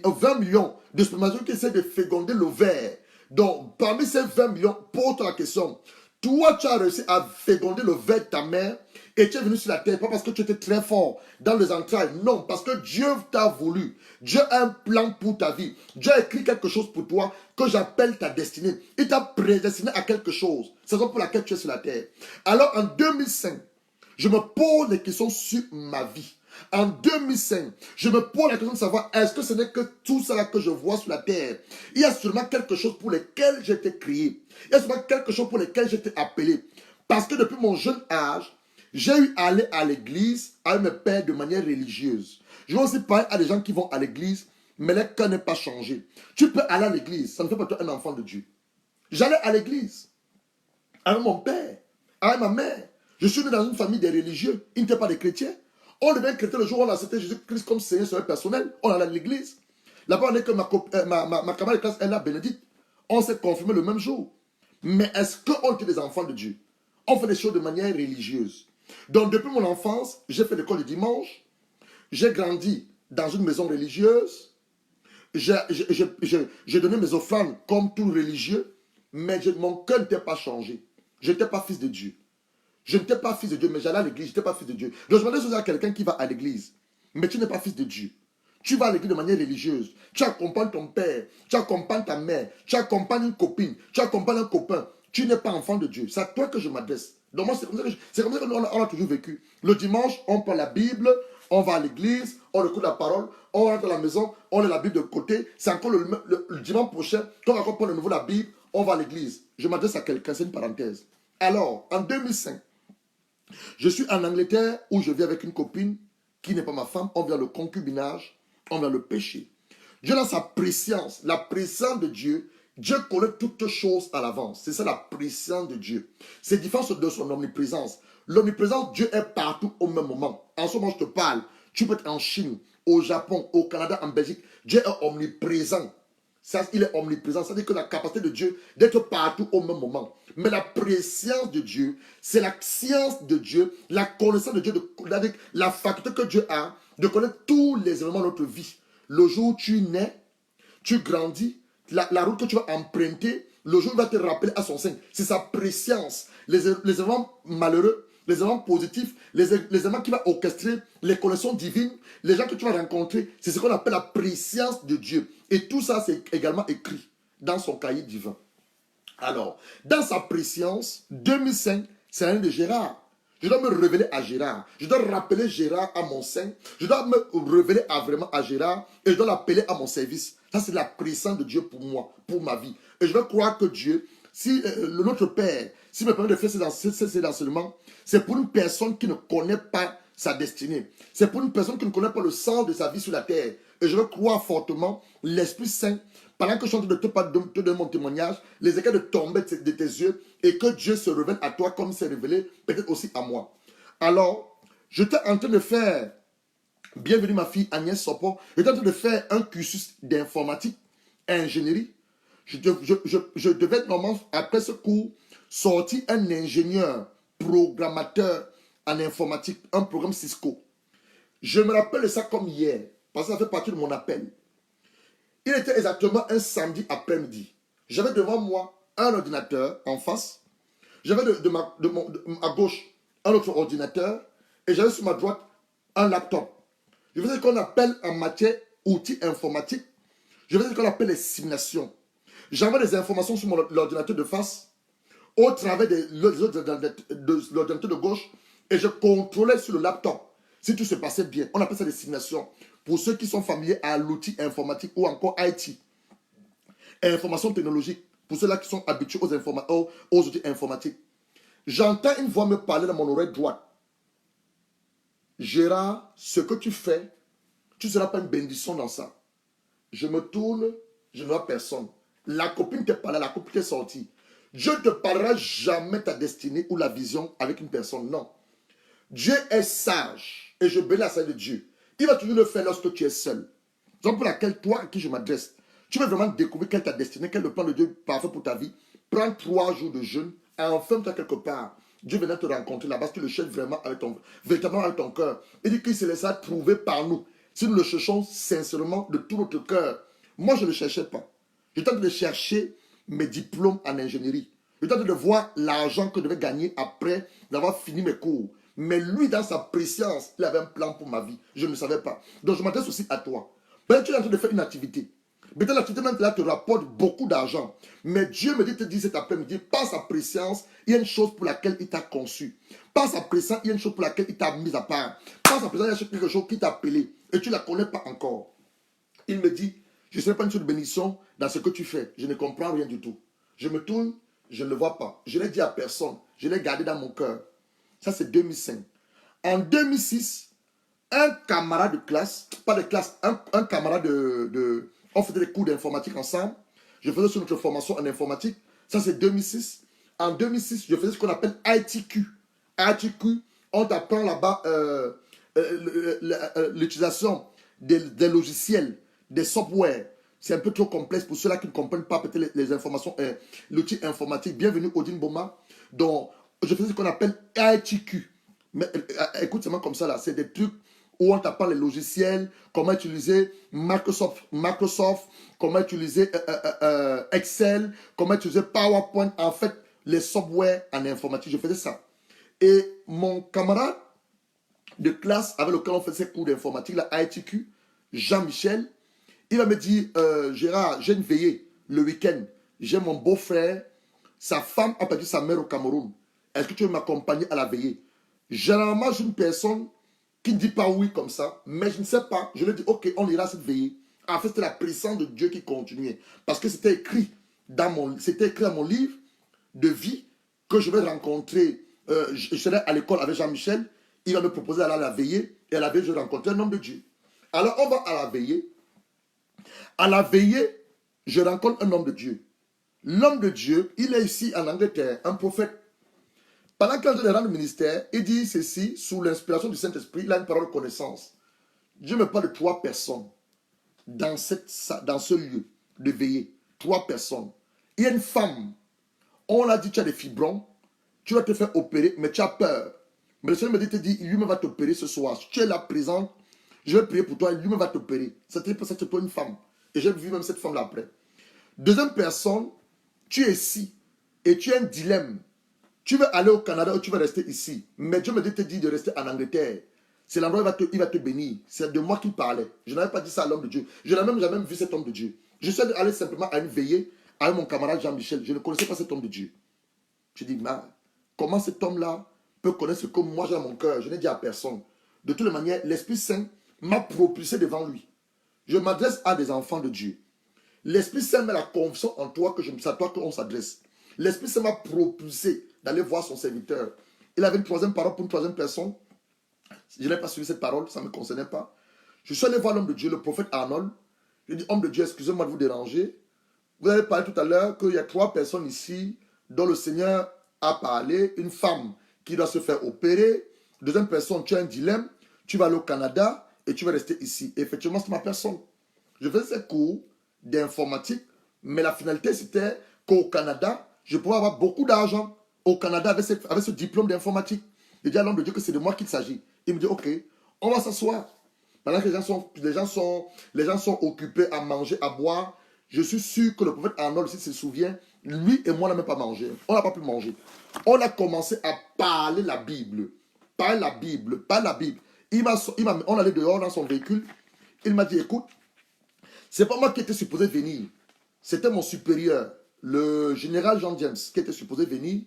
[SPEAKER 1] 20 millions de spermatozoïdes qui essaient de féconder l'ovaire. Donc, parmi ces 20 millions, pose-toi la question. Toi, tu as réussi à féconder l'ovaire de ta mère et tu es venu sur la terre, pas parce que tu étais très fort dans les entrailles. Non, parce que Dieu t'a voulu. Dieu a un plan pour ta vie. Dieu a écrit quelque chose pour toi que j'appelle ta destinée. Il t'a prédestiné à quelque chose. C'est la raison pour laquelle tu es sur la terre. Alors, en 2005, je me pose des questions sur ma vie. En 2005, je me pose la question de savoir est-ce que ce n'est que tout cela que je vois sur la terre. Il y a sûrement quelque chose pour lequel j'ai été créé. Il y a sûrement quelque chose pour lequel j'ai été appelé. Parce que depuis mon jeune âge, j'ai eu à aller à l'église avec mes pères de manière religieuse. Je vais aussi parler à des gens qui vont à l'église, mais leur cœur n'est pas changé. Tu peux aller à l'église, ça ne fait pas de toi un enfant de Dieu. J'allais à l'église avec mon père, avec ma mère. Je suis né dans une famille des religieux. Ils n'étaient pas des chrétiens. On devient chrétien le jour où on a accepté Jésus-Christ comme Seigneur sur personnel. On allait à l'église. Là-bas, on est que ma camarade de classe, elle a Bénédicte. On s'est confirmé le même jour. Mais est-ce qu'on était des enfants de Dieu? On fait des choses de manière religieuse. Donc, depuis mon enfance, j'ai fait l'école le dimanche. J'ai grandi dans une maison religieuse. J'ai donné mes offrandes comme tout religieux. Mais mon cœur n'était pas changé. Je n'étais pas fils de Dieu. Je n'étais pas fils de Dieu, mais j'allais à l'église, je n'étais pas fils de Dieu. Donc je me demandais à quelqu'un qui va à l'église, mais tu n'es pas fils de Dieu. Tu vas à l'église de manière religieuse. Tu accompagnes ton père, tu accompagnes ta mère, tu accompagnes une copine, tu accompagnes un copain. Tu n'es pas enfant de Dieu. C'est à toi que je m'adresse. Donc moi, c'est comme ça que nous, on a toujours vécu. Le dimanche, on prend la Bible, on va à l'église, on écoute la parole, on rentre à la maison, on a la Bible de côté. C'est encore le dimanche prochain, quand on prend de nouveau la Bible, on va à l'église. Je m'adresse à quelqu'un, c'est une parenthèse. Alors, en 2005, je suis en Angleterre où je vis avec une copine qui n'est pas ma femme. On vient le concubinage, on vient le péché. Dieu a sa préscience, la préscience de Dieu. Dieu connaît toutes choses à l'avance. C'est ça la préscience de Dieu. C'est différent de son omniprésence. L'omniprésence, Dieu est partout au même moment. En ce moment, je te parle. Tu peux être en Chine, au Japon, au Canada, en Belgique. Dieu est omniprésent. Ça, il est omniprésent. Ça veut dire que la capacité de Dieu d'être partout au même moment. Mais la préscience de Dieu, c'est la science de Dieu, la connaissance de Dieu, la faculté que Dieu a de connaître tous les événements de notre vie. Le jour où tu nais, tu grandis, la route que tu vas emprunter, le jour où il va te rappeler à son sein. C'est sa préscience. Les événements malheureux, les événements positifs, les événements qui vont orchestrer, les connexions divines, les gens que tu vas rencontrer, c'est ce qu'on appelle la préscience de Dieu. Et tout ça, c'est également écrit dans son cahier divin. Alors, dans sa préscience, 2005, c'est l'année de Gérard. Je dois me révéler à Gérard. Je dois rappeler Gérard à mon sein. Je dois me révéler vraiment à Gérard et je dois l'appeler à mon service. Ça, c'est la présence de Dieu pour moi, pour ma vie. Et je veux croire que Dieu, si notre Père, s'il me permet de faire ces enseignements, c'est pour une personne qui ne connaît pas sa destinée. C'est pour une personne qui ne connaît pas le sens de sa vie sur la terre. Et je veux croire fortement l'Esprit Saint, pendant que je suis en train de te donner mon témoignage, les écailles de tomber de tes yeux et que Dieu se révèle à toi comme il s'est révélé peut-être aussi à moi. Alors, j'étais en train de faire, bienvenue ma fille Agnès Sopo, j'étais en train de faire un cursus d'informatique, ingénierie. Je devais normalement, après ce cours, sortir un ingénieur, programmateur en informatique, un programme Cisco. Je me rappelle de ça comme hier, parce que ça fait partie de mon appel. Il était exactement un samedi après-midi. J'avais devant moi un ordinateur en face. J'avais à gauche un autre ordinateur. Et j'avais sur ma droite un laptop. Je faisais ce qu'on appelle en matière outils informatiques. Je faisais ce qu'on appelle les simulations. J'avais des informations sur l'ordinateur de face, au travers de l'ordinateur de gauche. Et je contrôlais sur le laptop si tout se passait bien. On appelle ça des simulations. Pour ceux qui sont familiers à l'outil informatique ou encore IT, information technologique, pour ceux-là qui sont habitués aux outils informatiques. J'entends une voix me parler dans mon oreille droite. Gérard, ce que tu fais, tu ne seras pas une bénédiction dans ça. Je me tourne, je ne vois personne. La copine t'est pas là, la copine t'est sortie. Dieu ne te parlera jamais ta destinée ou la vision avec une personne, non. Dieu est sage et je bénis la sagesse de Dieu. Il va toujours le faire lorsque tu es seul. raison pour laquelle toi à qui je m'adresse, tu veux vraiment découvrir quelle est ta destinée, quel est le plan de Dieu parfait pour ta vie. Prends 3 jours de jeûne et enferme-toi quelque part. Dieu viendra te rencontrer là-bas, tu le cherches vraiment véritablement avec ton cœur. Il dit qu'il se laissera trouver par nous. Si nous le cherchons sincèrement de tout notre cœur. Moi, je ne le cherchais pas. Je tente de chercher mes diplômes en ingénierie. Je tente de voir l'argent que je devais gagner après d'avoir fini mes cours. Mais lui, dans sa préscience, il avait un plan pour ma vie. Je ne le savais pas. Donc, je m'adresse aussi à toi. Peut-être que tu es en train de faire une activité. Peut-être l'activité même là te rapporte beaucoup d'argent. Mais Dieu me dit, te dit cet après-midi, par sa préscience, il y a une chose pour laquelle il t'a conçu. Par sa préscience, il y a une chose pour laquelle il t'a mis à part. Par sa préscience, il y a quelque chose qui t'a appelé. Et tu ne la connais pas encore. Il me dit, je ne serai pas une seule bénédiction dans ce que tu fais. Je ne comprends rien du tout. Je me tourne, je ne le vois pas. Je ne l'ai dit à personne. Je l'ai gardé dans mon cœur. Ça, c'est 2005. En 2006, un camarade de classe, pas de classe, un camarade on faisait des cours d'informatique ensemble. Je faisais sur notre formation en informatique. Ça, c'est 2006. En 2006, je faisais ce qu'on appelle ITQ. ITQ, on t'apprend là-bas l'utilisation des logiciels, des softwares. C'est un peu trop complexe pour ceux-là qui ne comprennent pas peut-être les informations, l'outil informatique. Bienvenue, Odine Boma. Donc, je faisais ce qu'on appelle ITQ. Mais écoute, c'est comme ça là. C'est des trucs où on t'apprend les logiciels, comment utiliser Microsoft, comment utiliser Excel, comment utiliser PowerPoint. En fait, les softwares en informatique, je faisais ça. Et mon camarade de classe avec lequel on faisait ces cours d'informatique, la ITQ, Jean-Michel, il va me dire, Gérard, j'ai une veillée le week-end. J'ai mon beau-frère, sa femme a perdu sa mère au Cameroun. Est-ce que tu veux m'accompagner à la veillée? Généralement, j'ai une personne qui ne dit pas oui comme ça, mais je ne sais pas. Je lui dis, ok, on ira à cette veillée. En fait, c'était la présence de Dieu qui continuait. Parce que c'était écrit dans mon livre de vie que je vais rencontrer. Je serai à l'école avec Jean-Michel. Il va me proposer d'aller à la veillée. Et à la veillée, je vais rencontrer un homme de Dieu. Alors, on va à la veillée. À la veillée, je rencontre un homme de Dieu. L'homme de Dieu, il est ici en Angleterre, un prophète. Pendant qu'il est en train de ministère, il dit ceci, sous l'inspiration du Saint-Esprit, il a une parole de connaissance. Dieu me parle de 3 personnes dans ce lieu de veillée. 3 personnes. Il y a une femme. On l'a dit, tu as des fibrons. Tu vas te faire opérer, mais tu as peur. Mais le Seigneur me dit, lui-même va t'opérer ce soir. Si tu es là présent, je vais prier pour toi, lui-même va t'opérer. C'était pour une femme. Et j'ai vu même cette femme-là après. Deuxième personne, tu es ici et tu as un dilemme. Tu veux aller au Canada ou tu veux rester ici. Mais Dieu me dit de rester en Angleterre. C'est l'endroit où il va te bénir. C'est de moi qu'il parlait. Je n'avais pas dit ça à l'homme de Dieu. Je n'avais même vu cet homme de Dieu. Je suis allé simplement à une veillée avec mon camarade Jean-Michel. Je ne connaissais pas cet homme de Dieu. Je dis, mais comment cet homme-là peut connaître ce que moi j'ai dans mon cœur? Je n'ai dit à personne. De toutes les manières, l'Esprit Saint m'a propulsé devant lui. Je m'adresse à des enfants de Dieu. L'Esprit Saint met la confiance en toi que c'est à toi qu'on s'adresse. L'Esprit Saint m'a propulsé d'aller voir son serviteur. Il avait une troisième parole pour une troisième personne. Je n'ai pas suivi cette parole, ça ne me concernait pas. Je suis allé voir l'homme de Dieu, le prophète Arnold. Je lui ai dit, homme de Dieu, excusez-moi de vous déranger. Vous avez parlé tout à l'heure qu'il y a 3 personnes ici dont le Seigneur a parlé. Une femme qui doit se faire opérer. Deuxième personne, tu as un dilemme. Tu vas aller au Canada et tu vas rester ici. Et effectivement, c'est ma personne. Je faisais ces cours d'informatique, mais la finalité, c'était qu'au Canada, je pouvais avoir beaucoup d'argent. Au Canada, avec ce diplôme d'informatique. Je dis à l'homme de Dieu que c'est de moi qu'il s'agit. Il me dit, ok, on va s'asseoir. Pendant que les gens sont occupés à manger, à boire, je suis sûr que le prophète Arnold, s'il se souvient, lui et moi, on n'a même pas mangé. On n'a pas pu manger. On a commencé à parler la Bible. Parler la Bible. Parler la Bible. On allait dehors dans son véhicule. Il m'a dit, écoute, c'est pas moi qui étais supposé venir. C'était mon supérieur, le général Jean James, qui était supposé venir,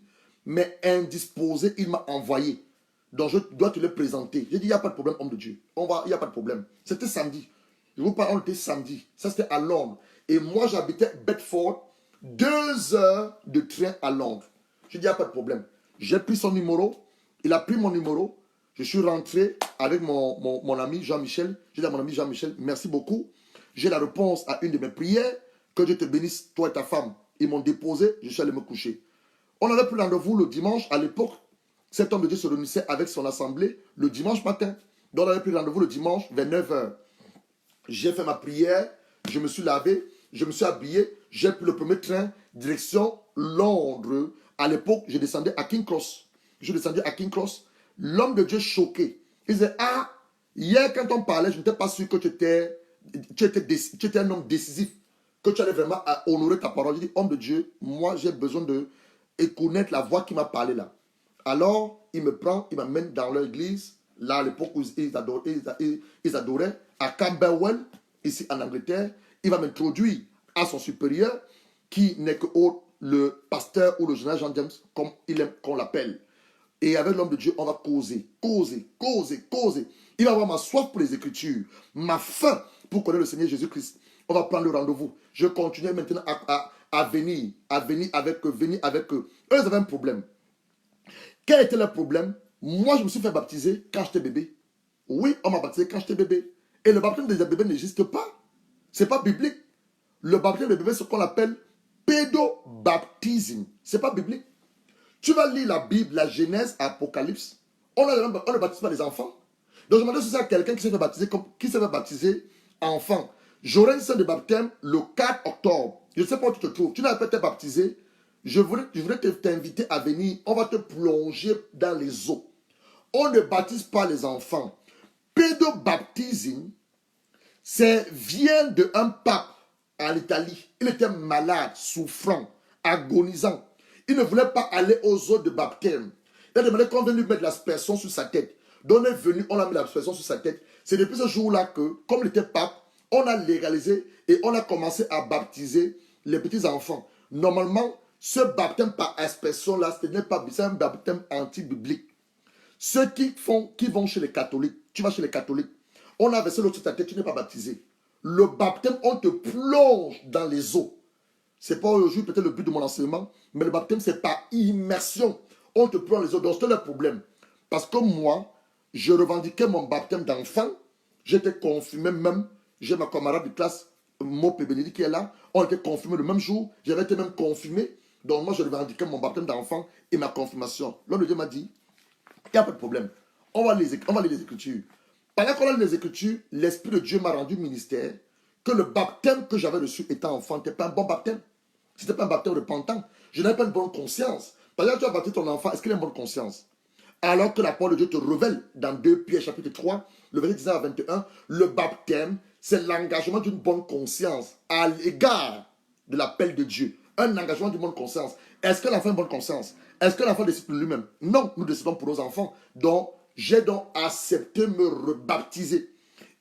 [SPEAKER 1] mais indisposé, il m'a envoyé. Donc je dois te le présenter. J'ai dit, il n'y a pas de problème, homme de Dieu. Il n'y a pas de problème. C'était samedi. Je vous parle, on était samedi. Ça, c'était à Londres. Et moi, j'habitais Bedford, 2 heures de train à Londres. J'ai dit, il n'y a pas de problème. J'ai pris son numéro. Il a pris mon numéro. Je suis rentré avec mon ami Jean-Michel. J'ai dit à mon ami Jean-Michel, merci beaucoup. J'ai la réponse à une de mes prières. Que Dieu te bénisse, toi et ta femme. Ils m'ont déposé, je suis allé me coucher. On avait pris rendez-vous le dimanche. À l'époque, cet homme de Dieu se réunissait avec son assemblée le dimanche matin. Donc on avait pris rendez-vous le dimanche vers 9 h. J'ai fait ma prière, je me suis lavé, je me suis habillé, j'ai pris le premier train, direction Londres. À l'époque, je descendais à King Cross. Je descendais à King Cross. L'homme de Dieu choqué. Il disait, ah, hier quand on parlait, je n'étais pas sûr que tu étais un homme décisif, que tu allais vraiment honorer ta parole. Je dis, homme de Dieu, moi j'ai besoin de connaître la voix qui m'a parlé là. Alors, il me prend, il m'amène dans leur église, là à l'époque où ils adoraient, à Camberwell, ici en Angleterre. Il va m'introduire à son supérieur, qui n'est que le pasteur ou le général Jean James, comme il aime qu'on l'appelle. Et avec l'homme de Dieu, on va causer. Il va avoir ma soif pour les Écritures, ma faim pour connaître le Seigneur Jésus-Christ. On va prendre le rendez-vous. Je continue maintenant à venir avec eux. Eux, ils avaient un problème. Quel était le problème? Moi, je me suis fait baptiser quand j'étais bébé. Oui, on m'a baptisé quand j'étais bébé. Et le baptême des bébés n'existe pas. Ce n'est pas biblique. Le baptême des bébés, c'est ce qu'on appelle pédobaptisme. Ce n'est pas biblique. Tu vas lire la Bible, la Genèse, Apocalypse. On ne baptise pas les enfants. Donc je me demande si c'est quelqu'un qui s'est fait baptiser enfant. J'aurai une scène de baptême le 4 octobre. Je ne sais pas où tu te trouves. Tu n'as pas été baptisé. Je voudrais t'inviter à venir. On va te plonger dans les eaux. On ne baptise pas les enfants. Pédobaptisme, vient d'un pape en Italie. Il était malade, souffrant, agonisant. Il ne voulait pas aller aux eaux de baptême. Il a demandé qu'on vienne lui mettre l'aspersion sur sa tête. Donc on est venu, on a mis l'aspersion sur sa tête. C'est depuis ce jour-là que, comme il était pape, on a légalisé et on a commencé à baptiser les petits-enfants. Normalement, ce baptême par aspersion-là, ce n'est pas un baptême anti-biblique. Ceux qui vont chez les catholiques, tu vas chez les catholiques, on a versé l'eau sur ta tête, tu n'es pas baptisé. Le baptême, on te plonge dans les eaux. Ce n'est pas aujourd'hui peut-être le but de mon enseignement, mais le baptême, c'est par immersion. On te plonge dans les eaux. Donc, c'est le problème. Parce que moi, je revendiquais mon baptême d'enfant. J'étais confirmé même. J'ai ma camarade de classe, Mopé Bénédicte, qui est là. On était confirmés le même jour. J'avais été même confirmé. Donc, moi, je revendiquais mon baptême d'enfant et ma confirmation. L'homme de Dieu m'a dit, il n'y a pas de problème. On va lire les Écritures. Pendant qu'on a les Écritures, l'Esprit de Dieu m'a rendu ministère que le baptême que j'avais reçu étant enfant n'était pas un bon baptême. Ce n'était pas un baptême repentant. Je n'avais pas une bonne conscience. Par exemple, tu as baptisé ton enfant, est-ce qu'il a une bonne conscience? Alors que la parole de Dieu te révèle dans 2 Pierre chapitre 3, le verset 19 à 21, le baptême, c'est l'engagement d'une bonne conscience à l'égard de l'appel de Dieu. Un engagement d'une bonne conscience. Est-ce que l'enfant a une bonne conscience? Est-ce que l'enfant décide pour lui-même? Non, nous décidons pour nos enfants. Donc, j'ai donc accepté me rebaptiser.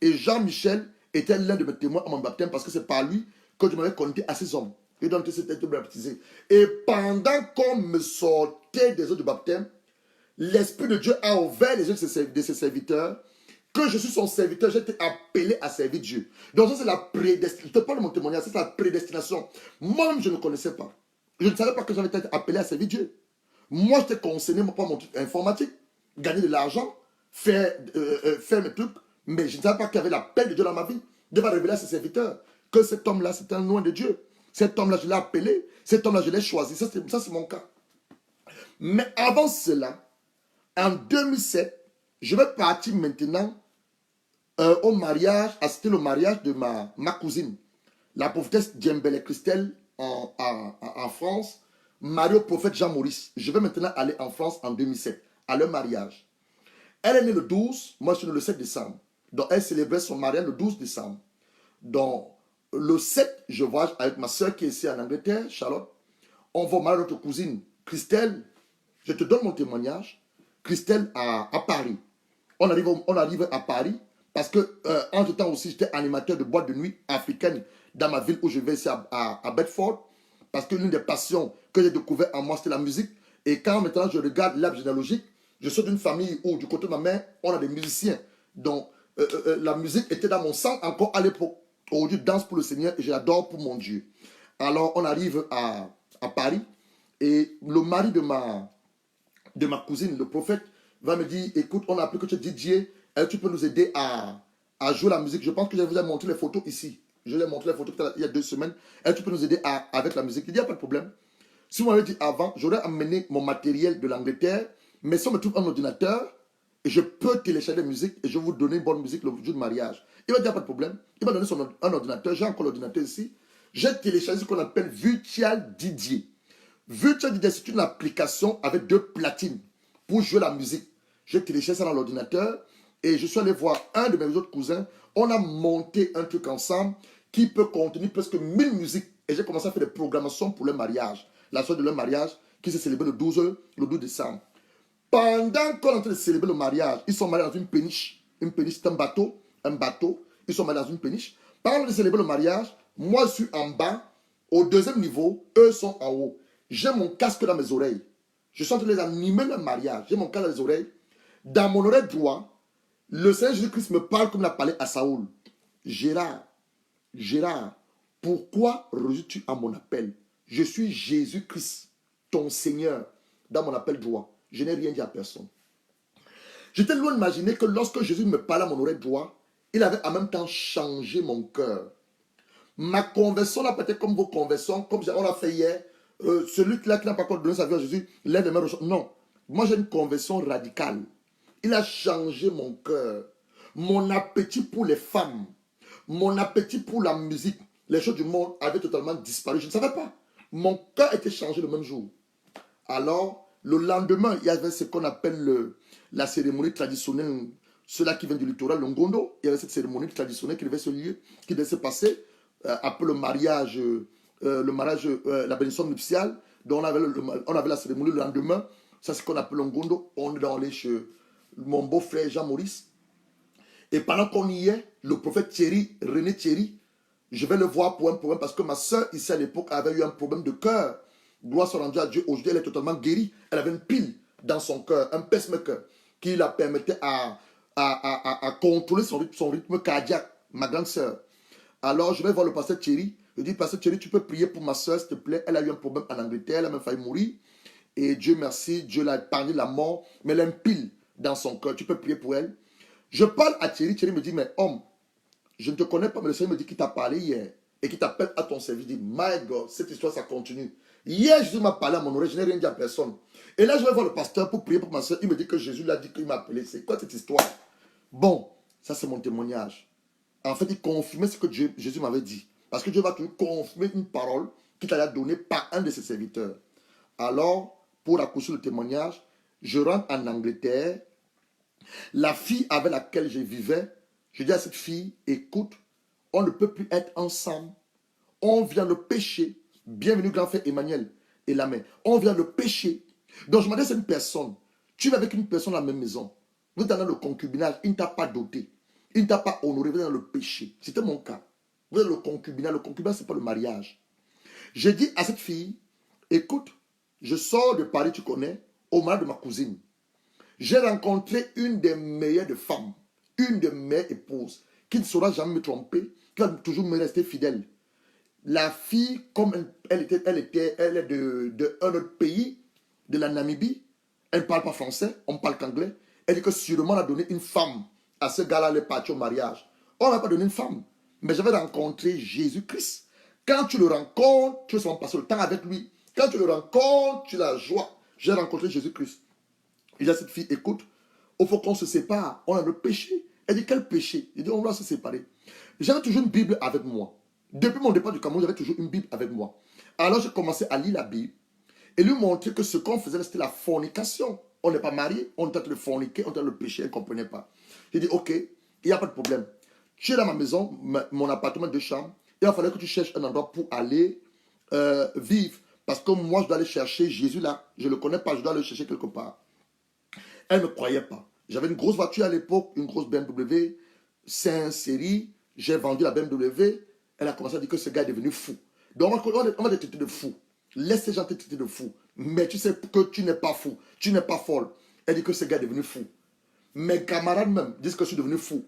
[SPEAKER 1] Et Jean-Michel était l'un de mes témoins à mon baptême parce que c'est par lui que je m'avais connecté à ces hommes. Et donc, c'était baptisé. Et pendant qu'on me sortait des eaux de baptême, l'Esprit de Dieu a ouvert les yeux de ses serviteurs, que je suis son serviteur, j'ai été appelé à servir Dieu. Donc ça c'est la prédestination. Je te parle de mon témoignage, c'est la prédestination. Moi-même, je ne connaissais pas. Je ne savais pas que j'avais été appelé à servir Dieu. Moi, j'étais concerné par mon truc informatique, gagner de l'argent, faire mes trucs, mais je ne savais pas qu'il y avait l'appel de Dieu dans ma vie. Dieu va révéler à ses serviteurs que cet homme-là, c'est un loin de Dieu. Cet homme-là, je l'ai appelé. Cet homme-là, je l'ai choisi. Ça, c'est mon cas. Mais avant cela, en 2007, je vais partir maintenant au mariage, assister le mariage de ma cousine, la prophétesse Djembele Christelle en France, mariée au prophète Jean-Maurice. Je vais maintenant aller en France en 2007, à leur mariage. Elle est née le 12, moi je suis né le 7 décembre. Donc elle célébrait son mariage le 12 décembre. Donc le 7, je voyage avec ma soeur qui est ici en Angleterre, Charlotte. On va marier notre cousine Christelle. Je te donne mon témoignage. Christelle à Paris. On arrive à Paris parce que entre-temps aussi, j'étais animateur de boîte de nuit africaine dans ma ville où je vais ici à Bedford. Parce que l'une des passions que j'ai découvert en moi, c'était la musique. Et quand maintenant je regarde l'arbre généalogique, je suis d'une famille où du côté de ma mère, on a des musiciens. Donc la musique était dans mon sang encore à l'époque. Aujourd'hui, je danse pour le Seigneur et je l'adore pour mon Dieu. Alors on arrive à Paris et le mari de ma cousine, le prophète, va me dire, écoute, on a appris que tu es DJ, tu peux nous aider à jouer la musique. Je pense que je vous ai montré les photos ici. Je vous ai montré les photos il y a 2 semaines. Tu peux nous aider avec la musique. Il n'y a pas de problème. Si vous m'avez dit avant, j'aurais amené mon matériel de l'Angleterre, mais si on me trouve un ordinateur, Et je peux télécharger des musiques et je vais vous donner une bonne musique le jour du mariage. Il va dire pas de problème. Il m'a donné un ordinateur. J'ai encore l'ordinateur ici. J'ai téléchargé ce qu'on appelle Virtual DJ. Virtual DJ, c'est une application avec 2 platines pour jouer la musique. J'ai téléchargé ça dans l'ordinateur et je suis allé voir un de mes autres cousins. On a monté un truc ensemble qui peut contenir presque 1000 musiques. Et j'ai commencé à faire des programmations pour le mariage. La soirée de leur mariage qui s'est célébrée le 12 décembre. Pendant qu'on est en train de célébrer le mariage, ils sont mariés dans une péniche. Une péniche, c'est un bateau. Un bateau. Ils sont mariés dans une péniche. Pendant de célébrer le mariage, moi je suis en bas, au 2e niveau, eux sont en haut. J'ai mon casque dans mes oreilles. Je suis en train de les animer le mariage. J'ai mon casque dans les oreilles. Dans mon oreille droite, le Seigneur Jésus-Christ me parle comme il a parlé à Saoul. Gérard, pourquoi reçus-tu à mon appel? Je suis Jésus-Christ, ton Seigneur, dans mon appel droit. Je n'ai rien dit à personne. J'étais loin d'imaginer que lorsque Jésus me parlait à mon oreille droite, il avait en même temps changé mon cœur. Ma conversion n'a pas été comme vos conversions, comme on l'a fait hier. Celui-là qui n'a pas encore donné sa vie à Jésus, lève les mains. Non, moi j'ai une conversion radicale. Il a changé mon cœur. Mon appétit pour les femmes, mon appétit pour la musique, les choses du monde avaient totalement disparu. Je ne savais pas. Mon cœur était changé le même jour. Alors, le lendemain, il y avait ce qu'on appelle la cérémonie traditionnelle, ceux-là qui viennent du littoral, le Ngondo. Il y avait cette cérémonie traditionnelle qui devait se passer après le mariage, la bénédiction nuptiale. Donc on avait la cérémonie le lendemain. Ça, c'est ce qu'on appelle le Ngondo. On est allé chez mon beau-frère Jean-Maurice. Et pendant qu'on y est, le prophète Thierry, René Thierry, je vais le voir pour un problème parce que ma soeur ici à l'époque avait eu un problème de cœur. Gloire soit rendue à Dieu. Aujourd'hui, elle est totalement guérie. Elle avait une pile dans son cœur, un pacemaker, qui la permettait à contrôler son rythme cardiaque, ma grande soeur. Alors, je vais voir le pasteur Thierry. Je dis, pasteur Thierry, tu peux prier pour ma soeur, s'il te plaît. Elle a eu un problème en Angleterre, elle a même failli mourir. Et Dieu merci, Dieu l'a épargné de la mort, mais elle a une pile dans son cœur. Tu peux prier pour elle. Je parle à Thierry. Thierry me dit, mais homme, je ne te connais pas, mais le Seigneur me dit qu'il t'a parlé hier et qu'il t'appelle à ton service. Je dis, my God, cette histoire, ça continue. Hier, Jésus m'a parlé à mon oreille, je n'ai rien dit à personne. Et là, je vais voir le pasteur pour prier pour ma soeur. Il me dit que Jésus l'a dit qu'il m'a appelé. C'est quoi cette histoire? Bon, ça c'est mon témoignage. En fait, il confirmait ce que Jésus m'avait dit. Parce que Dieu va toujours confirmer une parole qu'il t'a donnée par un de ses serviteurs. Alors, pour accoucher le témoignage, je rentre en Angleterre. La fille avec laquelle je vivais, je dis à cette fille, écoute, on ne peut plus être ensemble. On vient de pécher. Bienvenue, grand frère Emmanuel et la main. On vient de pécher. Donc je m'adresse à une personne. Tu es avec une personne dans la même maison. Vous êtes dans le concubinage. Il ne t'a pas doté. Il ne t'a pas honoré. Vous êtes dans le péché. C'était mon cas. Vous êtes dans le concubinage. Le concubinage, ce n'est pas le mariage. J'ai dit à cette fille, écoute, je sors de Paris, tu connais, au mariage de ma cousine. J'ai rencontré une des meilleures de femmes, une des meilleures épouses, qui ne saura jamais me tromper, qui va toujours me rester fidèle. La fille, comme elle est de un autre pays, de la Namibie, elle ne parle pas français, on ne parle qu'anglais. Elle dit que sûrement on a donné une femme à ce gars-là, elle est parti au mariage. On n'a pas donné une femme, mais j'avais rencontré Jésus-Christ. Quand tu le rencontres, tu vas passer le temps avec lui. Quand tu le rencontres, tu as la joie. J'ai rencontré Jésus-Christ. Il dit à cette fille, écoute, il faut qu'on se sépare. On a le péché. Elle dit, quel péché? Il dit, on doit se séparer. J'avais toujours une Bible avec moi. Depuis mon départ du Cameroun, j'avais toujours une Bible avec moi. Alors j'ai commencé à lire la Bible et lui montrer que ce qu'on faisait, c'était la fornication. On n'est pas marié, on est en train de forniquer, on est en train de pécher, elle ne comprenait pas. J'ai dit, ok, il n'y a pas de problème. Tu es dans ma maison, mon appartement de chambre, il va falloir que tu cherches un endroit pour aller vivre. Parce que moi, je dois aller chercher Jésus là. Je ne le connais pas, je dois le chercher quelque part. Elle ne me croyait pas. J'avais une grosse voiture à l'époque, une grosse BMW, 5 séries. J'ai vendu la BMW. Elle a commencé à dire que ce gars est devenu fou. Donc on va te traiter de fou. Laisse ces gens te traiter de fou. Mais tu sais que tu n'es pas fou. Tu n'es pas folle. Elle dit que ce gars est devenu fou. Mes camarades même disent que je suis devenu fou.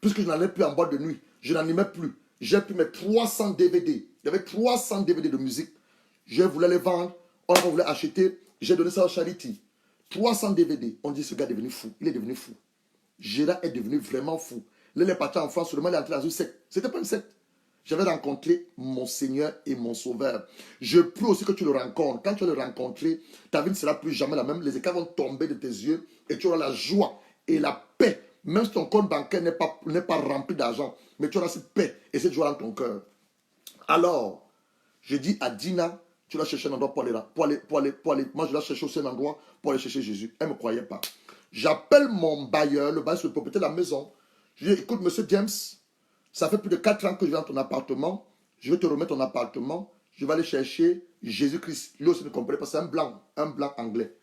[SPEAKER 1] Puisque je n'allais plus en boîte de nuit. Je n'animais plus. J'ai pris mes 300 DVD. Il y avait 300 DVD de musique. Je voulais les vendre. On n'a pas voulu acheter. J'ai donné ça aux charity. 300 DVD. On dit ce gars est devenu fou. Il est devenu fou. Gérard est devenu vraiment fou. Là, il est parti en France. Seulement, il est entré dans une secte. Ce n'était pas une secte. J'avais rencontré mon Seigneur et mon Sauveur. Je prie aussi que tu le rencontres. Quand tu vas le rencontrer, ta vie ne sera plus jamais la même. Les écarts vont tomber de tes yeux et tu auras la joie et la paix. Même si ton compte bancaire n'est pas rempli d'argent, mais tu auras cette paix et cette joie dans ton cœur. Alors, je dis à Dina, tu vas chercher un endroit pour aller. Moi, je dois chercher aussi un endroit pour aller chercher Jésus. Elle ne me croyait pas. J'appelle mon bailleur, le bailleur sur le propriétaire de la maison. Je dis, écoute, monsieur James, ça fait plus de 4 ans que je viens dans ton appartement. Je vais te remettre ton appartement. Je vais aller chercher Jésus-Christ. Lui aussi ne comprenait pas. C'est un blanc anglais.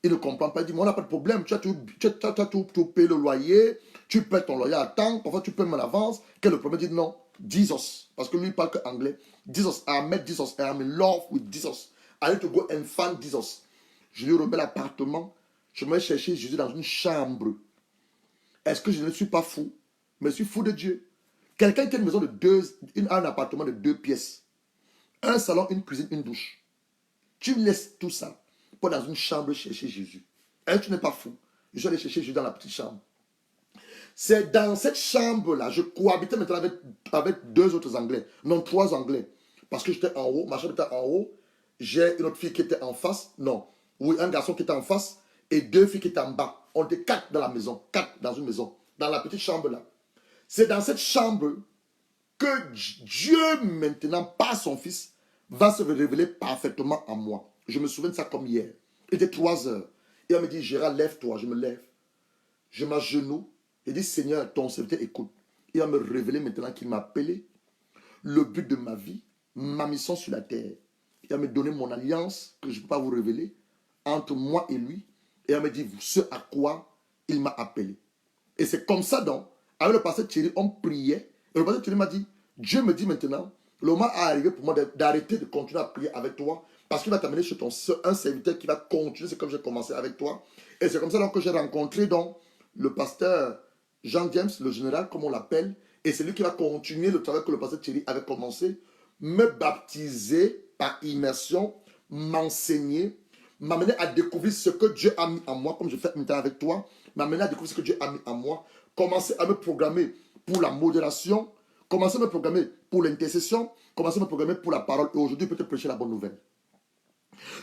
[SPEAKER 1] Il ne comprend pas. Il dit, mais on n'a pas de problème. Tu as tout payé le loyer. Tu payes ton loyer à temps. Parfois, tu payes mon avance. Quel est le problème? Il dit, non, Jesus. Parce que lui, il parle que anglais. Jesus, I met Jesus. I am in love with Jesus. I need to go and find Jesus. Je lui remets l'appartement. Je vais chercher Jésus dans une chambre. Est-ce que je ne suis pas fou? Mais je suis fou de Dieu. Quelqu'un qui a une maison un appartement de 2 pièces. Un salon, une cuisine, une douche. Tu laisses tout ça pour dans une chambre chercher Jésus. Et tu n'es pas fou. Je suis allé chercher Jésus dans la petite chambre. C'est dans cette chambre-là, je cohabitais maintenant avec 2 autres Anglais. Non, 3 Anglais. Parce que j'étais en haut, ma chambre était en haut. J'ai une autre fille qui était en face. Non. Oui, un garçon qui était en face. Et 2 filles qui étaient en bas. On était 4 dans la maison. 4 dans une maison. Dans la petite chambre-là. C'est dans cette chambre que Dieu, maintenant, par son Fils, va se révéler parfaitement à moi. Je me souviens de ça comme hier. Il était 3 heures. Et on me dit, Gérard, lève-toi. Je me lève. Je m'agenouille. Il dit, Seigneur, ton serviteur écoute. Il va me révéler maintenant qu'il m'a appelé, le but de ma vie, ma mission sur la terre. Il va me donner mon alliance, que je ne peux pas vous révéler, entre moi et lui. Et il va me dire, ce à quoi il m'a appelé. Et c'est comme ça donc, avec le pasteur Thierry, on priait. Et le pasteur Thierry m'a dit, Dieu me dit maintenant, le moment est arrivé pour moi d'arrêter de continuer à prier avec toi, parce qu'il va t'amener chez un serviteur qui va continuer, c'est comme j'ai commencé avec toi. Et c'est comme ça donc que j'ai rencontré donc le pasteur Jean James, le général, comme on l'appelle, et c'est lui qui va continuer le travail que le pasteur Thierry avait commencé, me baptiser par immersion, m'enseigner, m'amener à découvrir ce que Dieu a mis en moi, comme je fais maintenant avec toi, m'amener à découvrir ce que Dieu a mis en moi, commencer à me programmer pour la modération, commencer à me programmer pour l'intercession, commencer à me programmer pour la parole, et aujourd'hui peut-être prêcher la bonne nouvelle.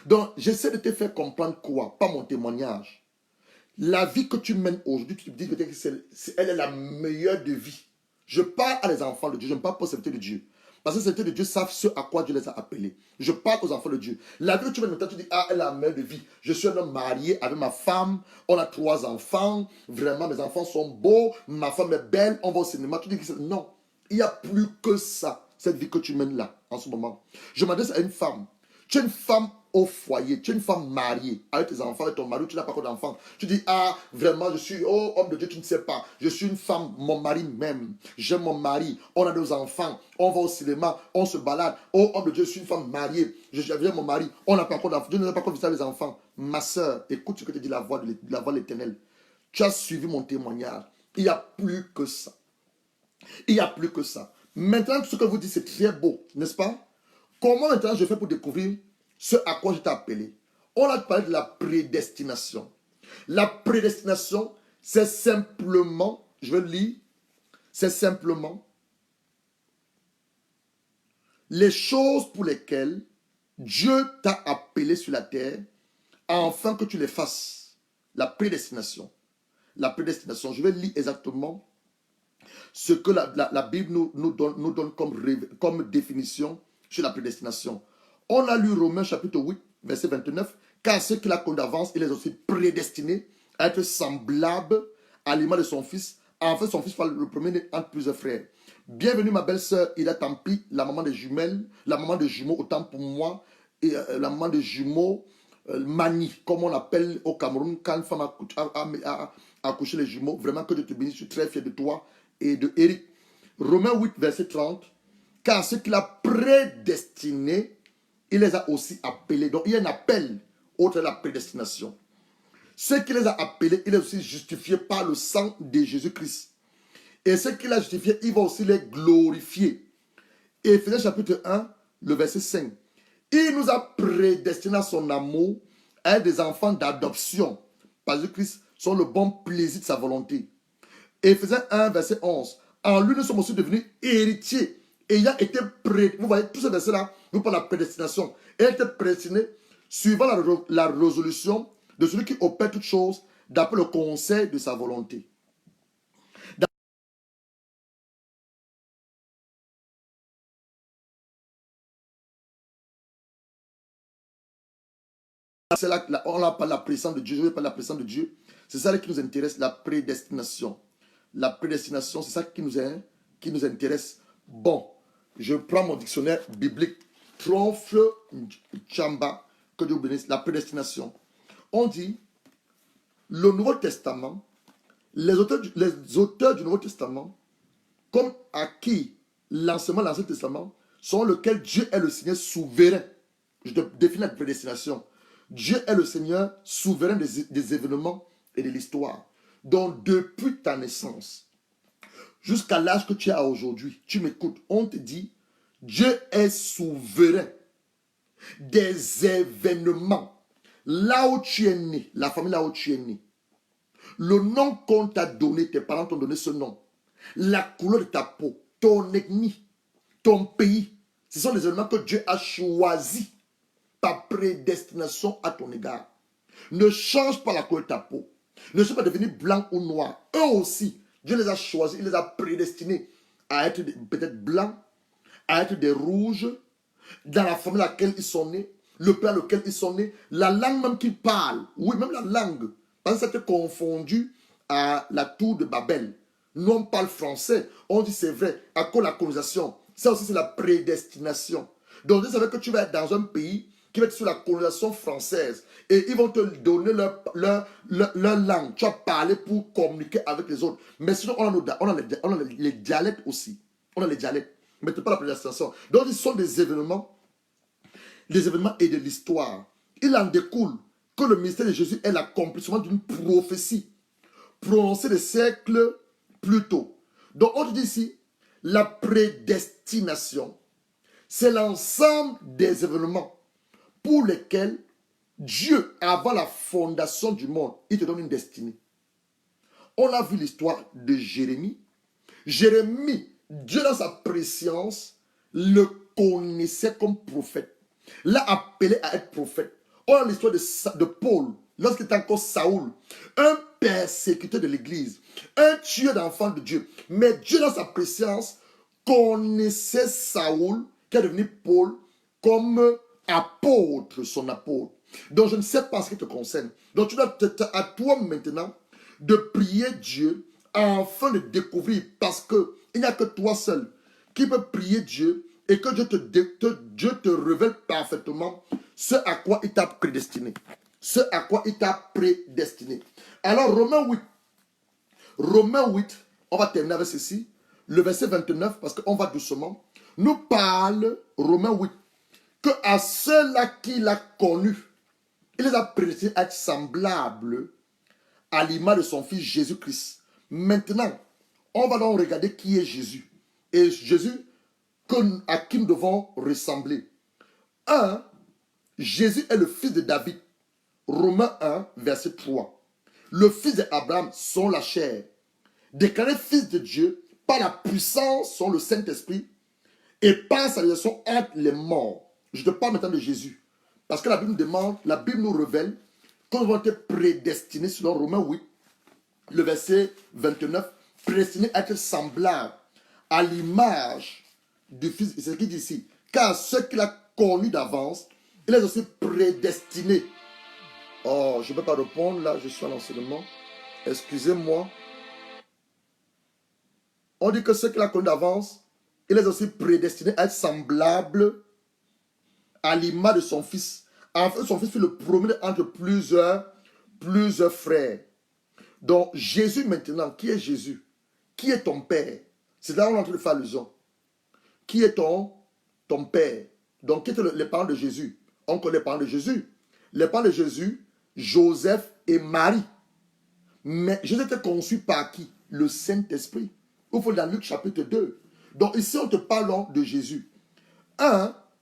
[SPEAKER 1] Donc, j'essaie de te faire comprendre quoi? Pas mon témoignage. La vie que tu mènes aujourd'hui, tu te dis peut-être qu'elle est la meilleure de vie. Je parle à les enfants de Dieu, je ne parle pas aux serviteurs de Dieu. Parce que les serviteurs de Dieu savent ce à quoi Dieu les a appelés. Je parle aux enfants de Dieu. La vie que tu mènes maintenant, tu dis, ah, elle est la meilleure de vie. Je suis un homme marié avec ma femme, on a 3 enfants, vraiment mes enfants sont beaux, ma femme est belle, on va au cinéma. Tu dis que non, il n'y a plus que ça, cette vie que tu mènes là, en ce moment. Je m'adresse à une femme. Tu es une femme au foyer, tu es une femme mariée avec tes enfants, avec ton mari, tu n'as pas encore d'enfants. Tu dis, ah, vraiment, je suis, oh, homme de Dieu, tu ne sais pas. Je suis une femme, mon mari même. J'aime mon mari, on a 2 enfants, on va au cinéma, on se balade. Oh, homme de Dieu, je suis une femme mariée. J'aime mon mari, on n'a pas encore d'enfants. Dieu n'a pas encore visité les enfants. Ma soeur, écoute ce que te dit la voix de l'Éternel. Tu as suivi mon témoignage. Il n'y a plus que ça. Il n'y a plus que ça. Maintenant, ce que vous dites, c'est très beau, n'est-ce pas? Comment maintenant je fais pour découvrir ce à quoi je t'ai appelé? On a parlé de la prédestination. La prédestination, c'est simplement, je vais lire, c'est simplement les choses pour lesquelles Dieu t'a appelé sur la terre afin que tu les fasses. La prédestination. La prédestination, je vais lire exactement ce que la Bible nous donne comme définition sur la prédestination. On a lu Romains chapitre 8, verset 29. Car ceux qu'il a connus d'avance, il les a aussi prédestinés à être semblables à l'image de son fils. Enfin, son fils soit le premier entre plusieurs frères. Bienvenue ma belle-sœur Ida Tampi, la maman des jumelles, la maman des jumeaux, autant pour moi, et la maman des jumeaux, Mani, comme on l'appelle au Cameroun, quand une femme a accouché les jumeaux. Vraiment que Dieu te bénisse, je suis très fier de toi et de Eric. Romains 8, verset 30. Car ceux qu'il a prédestinés, il les a aussi appelés. Donc il y a un appel autre de la prédestination. Ceux qui les a appelés, il les a aussi justifiés par le sang de Jésus-Christ. Et ceux qu'il a justifiés, il va aussi les glorifier. Éphésiens chapitre 1, le verset 5. Il nous a prédestinés à son amour, à être des enfants d'adoption par Jésus-Christ, sont le bon plaisir de sa volonté. Éphésiens 1, verset 11. En lui, nous sommes aussi devenus héritiers, ayant été prédestinés. Vous voyez, tous ces versets-là, nous parlons de la prédestination. Et été prédestiné suivant la résolution de celui qui opère toutes choses, d'après le conseil de sa volonté. C'est là on n'a pas la présence de Dieu, je ne veux pas la présence de Dieu. C'est ça qui nous intéresse, la prédestination. La prédestination, c'est ça qui nous intéresse. Bon, je prends mon dictionnaire biblique. Trompe Chamba, que Dieu bénisse, la prédestination. On dit, le Nouveau Testament, les auteurs du Nouveau Testament, comme à qui l'enseignement de l'Ancien Testament, sont lequel Dieu est le Seigneur souverain. Je te définis la prédestination. Dieu est le Seigneur souverain des événements et de l'histoire. Donc, depuis ta naissance, jusqu'à l'âge que tu as aujourd'hui, tu m'écoutes, on te dit, Dieu est souverain des événements. Là où tu es né, la famille là où tu es né, le nom qu'on t'a donné, tes parents t'ont donné ce nom, la couleur de ta peau, ton ethnie, ton pays, ce sont des événements que Dieu a choisis par prédestination à ton égard. Ne change pas la couleur de ta peau. Ne sois pas devenu blanc ou noir. Eux aussi, Dieu les a choisis, il les a prédestinés à être peut-être blancs, à être des rouges, dans la famille dans laquelle ils sont nés, le pays dans lequel ils sont nés, la langue même qu'ils parlent, oui, même la langue, parce que ça t'est confondu à la tour de Babel. Nous, on parle français, on dit c'est vrai, à cause de la colonisation. Ça aussi, c'est la prédestination. Donc, vous savez que tu vas être dans un pays qui va être sous la colonisation française et ils vont te donner leur langue. Tu vas parler pour communiquer avec les autres. Mais sinon, on a les dialectes aussi. On a les dialectes. Mais pas la prédestination. Donc, ils sont des événements et de l'histoire. Il en découle que le ministère de Jésus est l'accomplissement d'une prophétie prononcée des siècles plus tôt. Donc, on dit ici, la prédestination, c'est l'ensemble des événements pour lesquels Dieu, avant la fondation du monde, il te donne une destinée. On a vu l'histoire de Jérémie. Jérémie, Dieu dans sa préscience, le connaissait comme prophète. L'a appelé à être prophète. On a l'histoire de Paul, lorsqu'il était encore Saoul, un persécuteur de l'église, un tueur d'enfants de Dieu. Mais Dieu dans sa préscience connaissait Saoul, qui est devenu Paul, comme apôtre, son apôtre. Donc je ne sais pas ce qui te concerne. Donc tu dois à toi maintenant de prier Dieu afin de découvrir, parce qu'il n'y a que toi seul qui peut prier Dieu et que Dieu te révèle parfaitement ce à quoi il t'a prédestiné. Ce à quoi il t'a prédestiné. Alors Romains 8, on va terminer avec ceci. Le verset 29, parce qu'on va doucement, nous parle, Romains 8, que à ceux-là qu'il a connus, il les a prédestinés à être semblables à l'image de son fils Jésus-Christ. Maintenant, on va donc regarder qui est Jésus. Et Jésus, à qui nous devons ressembler. 1. Jésus est le fils de David. Romains 1, verset 3. Le fils d'Abraham, son la chair. Déclaré fils de Dieu par la puissance, son le Saint-Esprit, et par sa résurrection entre les morts. Je te parle maintenant de Jésus. Parce que la Bible nous révèle qu'on va être prédestinés, selon Romains 8, le verset 29, prédestinés à être semblables à l'image du Fils. C'est ce qu'il dit ici. Car ceux qu'il a connus d'avance, il les a aussi prédestinés. Oh, je ne peux pas répondre là, je suis à l'enseignement. Excusez-moi. On dit que ceux qu'il a connus d'avance, il les a aussi prédestinés à être semblables à l'image de son fils. En fait, son fils fut le premier entre plusieurs frères. Donc, Jésus maintenant, qui est Jésus? Qui est ton père? C'est là où on est en train de faire allusion. Qui est ton père? Donc, qui étaient les parents de Jésus? On connaît les parents de Jésus. Les parents de Jésus, Joseph et Marie. Mais Jésus était conçu par qui? Le Saint-Esprit. Il faut dans Luc chapitre 2. Donc, ici, on te parle de Jésus.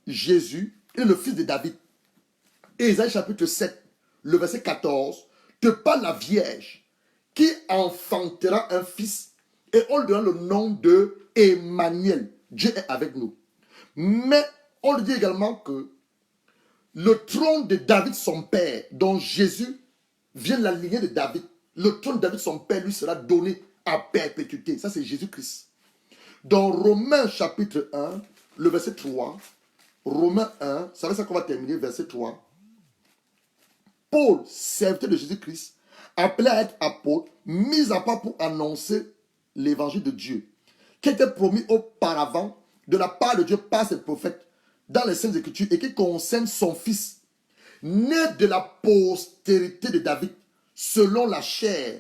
[SPEAKER 1] Jésus est le fils de David. Et Isaïe chapitre 7, le verset 14, te parle la Vierge qui enfantera un fils et on lui donne le nom de Emmanuel. Dieu est avec nous. Mais on lui dit également que le trône de David, son père, dont Jésus vient de la lignée de David, Le trône de David, son père, lui sera donné à perpétuité. Ça, c'est Jésus-Christ. Dans Romains chapitre 1, le verset 3, Romains 1, c'est avec ça qu'on va terminer, verset 3. Paul, serviteur de Jésus-Christ, appelé à être apôtre, mis à part pour annoncer l'évangile de Dieu, qui était promis auparavant de la part de Dieu par ses prophètes dans les Saintes Écritures et qui concerne son fils, né de la postérité de David, selon la chair,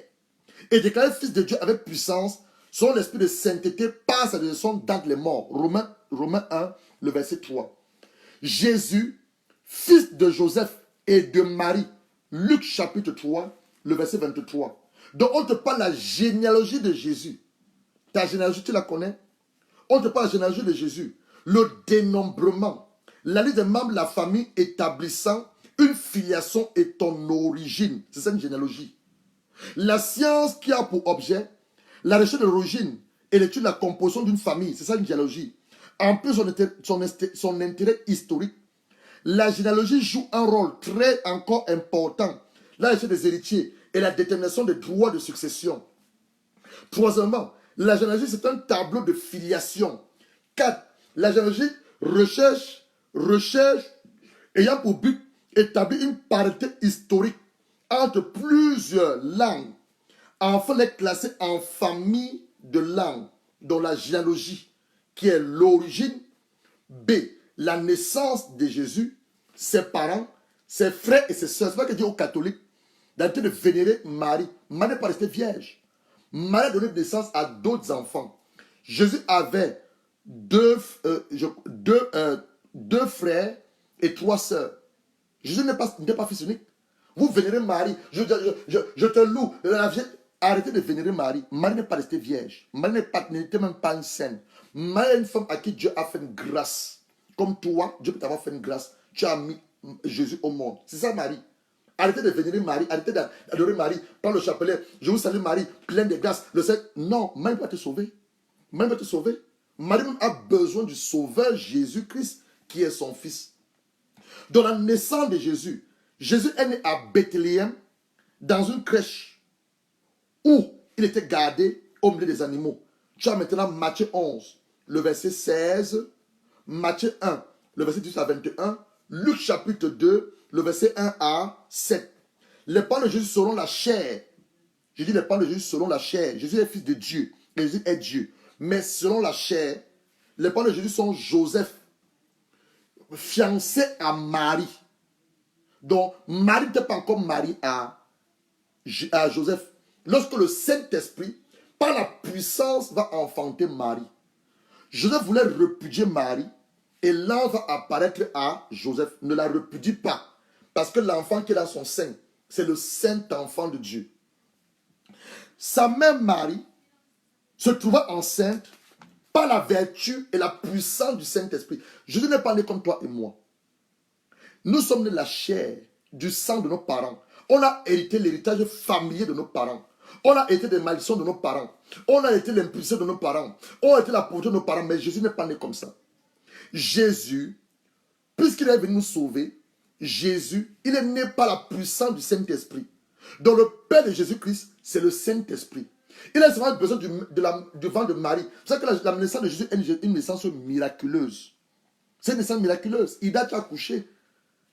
[SPEAKER 1] et déclaré fils de Dieu avec puissance, selon l'esprit de sainteté par sa résurrection d'entre les morts. Romains 1, le verset 3. Jésus, fils de Joseph et de Marie. Luc chapitre 3, le verset 23. Donc on te parle de la généalogie de Jésus. Ta généalogie, tu la connais? On te parle de la généalogie de Jésus. Le dénombrement. La liste des membres de la famille établissant une filiation et ton origine. C'est ça une généalogie. La science qui a pour objet la recherche de l'origine et l'étude de la composition d'une famille. C'est ça une généalogie. En plus, son intérêt historique, la généalogie joue un rôle très encore important. La recherche des héritiers et la détermination des droits de succession. Troisièmement, la généalogie, c'est un tableau de filiation. 4. La généalogie recherche ayant pour but établir une parité historique entre plusieurs langues, afin de les classer en famille de langues, dont la généalogie, qui est l'origine. B. La naissance de Jésus, ses parents, ses frères et ses soeurs. C'est pas que dit aux catholiques d'arrêter de vénérer Marie. Marie n'est pas restée vierge. Marie a donné naissance à d'autres enfants. Jésus avait deux frères et 3 sœurs. Jésus n'est pas fils unique. Vous vénérez Marie. Je te loue. Arrêtez de vénérer Marie. Marie n'est pas restée vierge. Marie n'était même pas une sainte. Marie est une femme à qui Dieu a fait une grâce. Comme toi, Dieu peut t'avoir fait une grâce. Tu as mis Jésus au monde. C'est ça Marie. Arrêtez de vénérer Marie. Arrêtez d'adorer Marie. Prends le chapelet. Je vous salue Marie, pleine de grâce. Non, Marie va te sauver. Marie va te sauver. Marie même a besoin du sauveur Jésus-Christ qui est son fils. Dans la naissance de Jésus, Jésus est né à Bethléem dans une crèche où il était gardé au milieu des animaux. Tu as maintenant Matthieu 11, le verset 16, Matthieu 1, le verset 18 à 21, Luc chapitre 2, le verset 1 à 7. Les paroles de Jésus selon la chair. Je dis les paroles de Jésus selon la chair. Jésus est fils de Dieu. Jésus est Dieu. Mais selon la chair, les paroles de Jésus sont Joseph, fiancé à Marie. Donc, Marie n'était pas encore mariée à Joseph. Lorsque le Saint-Esprit, par la puissance, va enfanter Marie. Joseph voulait repudier Marie et l'ange va apparaître à Joseph. Ne la repudie pas. Parce que l'enfant qui est dans son sein, c'est le Saint-Enfant de Dieu. Sa mère Marie se trouva enceinte par la vertu et la puissance du Saint-Esprit. Jésus n'est pas né comme toi et moi. Nous sommes nés de la chair, du sang de nos parents. On a hérité l'héritage familier de nos parents. On a hérité des malédictions de nos parents. On a hérité l'impulsion de nos parents. On a hérité la pauvreté de nos parents. Mais Jésus n'est pas né comme ça. Jésus, puisqu'il est venu nous sauver, Jésus, il est né par la puissance du Saint-Esprit. Donc le Père de Jésus-Christ, c'est le Saint-Esprit. Il a seulement besoin du vent de Marie. C'est ça que la naissance de Jésus est une naissance miraculeuse. C'est une naissance miraculeuse. Ida, tu as accouché.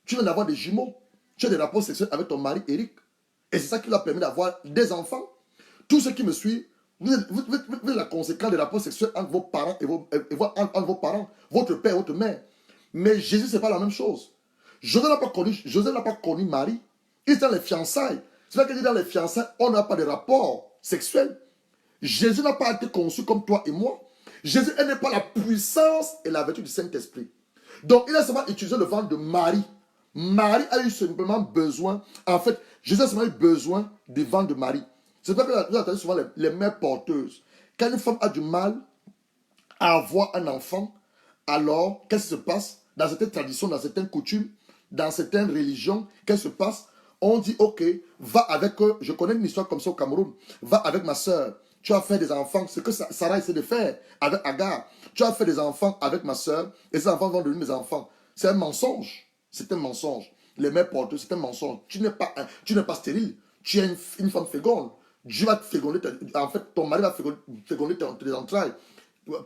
[SPEAKER 1] Tu viens d'avoir des jumeaux. Tu as des rapports sexuels avec ton mari, Eric. Et c'est ça qui lui a permis d'avoir des enfants. Tous ceux qui me suivent, vous êtes la conséquence des rapports sexuels entre vos parents entre vos parents, votre père et votre mère. Mais Jésus, ce n'est pas la même chose. Joseph n'a pas connu Marie. Il est dans les fiançailles. C'est vrai que dans les fiançailles, on n'a pas de rapport sexuel. Jésus n'a pas été conçu comme toi et moi. Jésus n'est pas la puissance et la vertu du Saint-Esprit. Donc, il a seulement utilisé le ventre de Marie. Marie a eu simplement besoin, en fait, Jésus a seulement eu besoin du ventre de Marie. C'est pour ça que vous entendez souvent les mères porteuses. Quand une femme a du mal à avoir un enfant, alors, qu'est-ce qui se passe? Dans certaines traditions, dans certaines coutumes, dans certaines religions, qu'est-ce qui se passe? On dit, ok, va avec eux. Je connais une histoire comme ça au Cameroun. Va avec ma soeur. Tu as fait des enfants. Ce que Sarah essaie de faire avec Agar. Tu as fait des enfants avec ma soeur. Et ces enfants vont devenir mes enfants. C'est un mensonge. C'est un mensonge. Les mères porteuses, c'est un mensonge. Tu n'es pas stérile. tu es une femme féconde. Dieu va te féconder, en fait, ton mari va féconder tes entrailles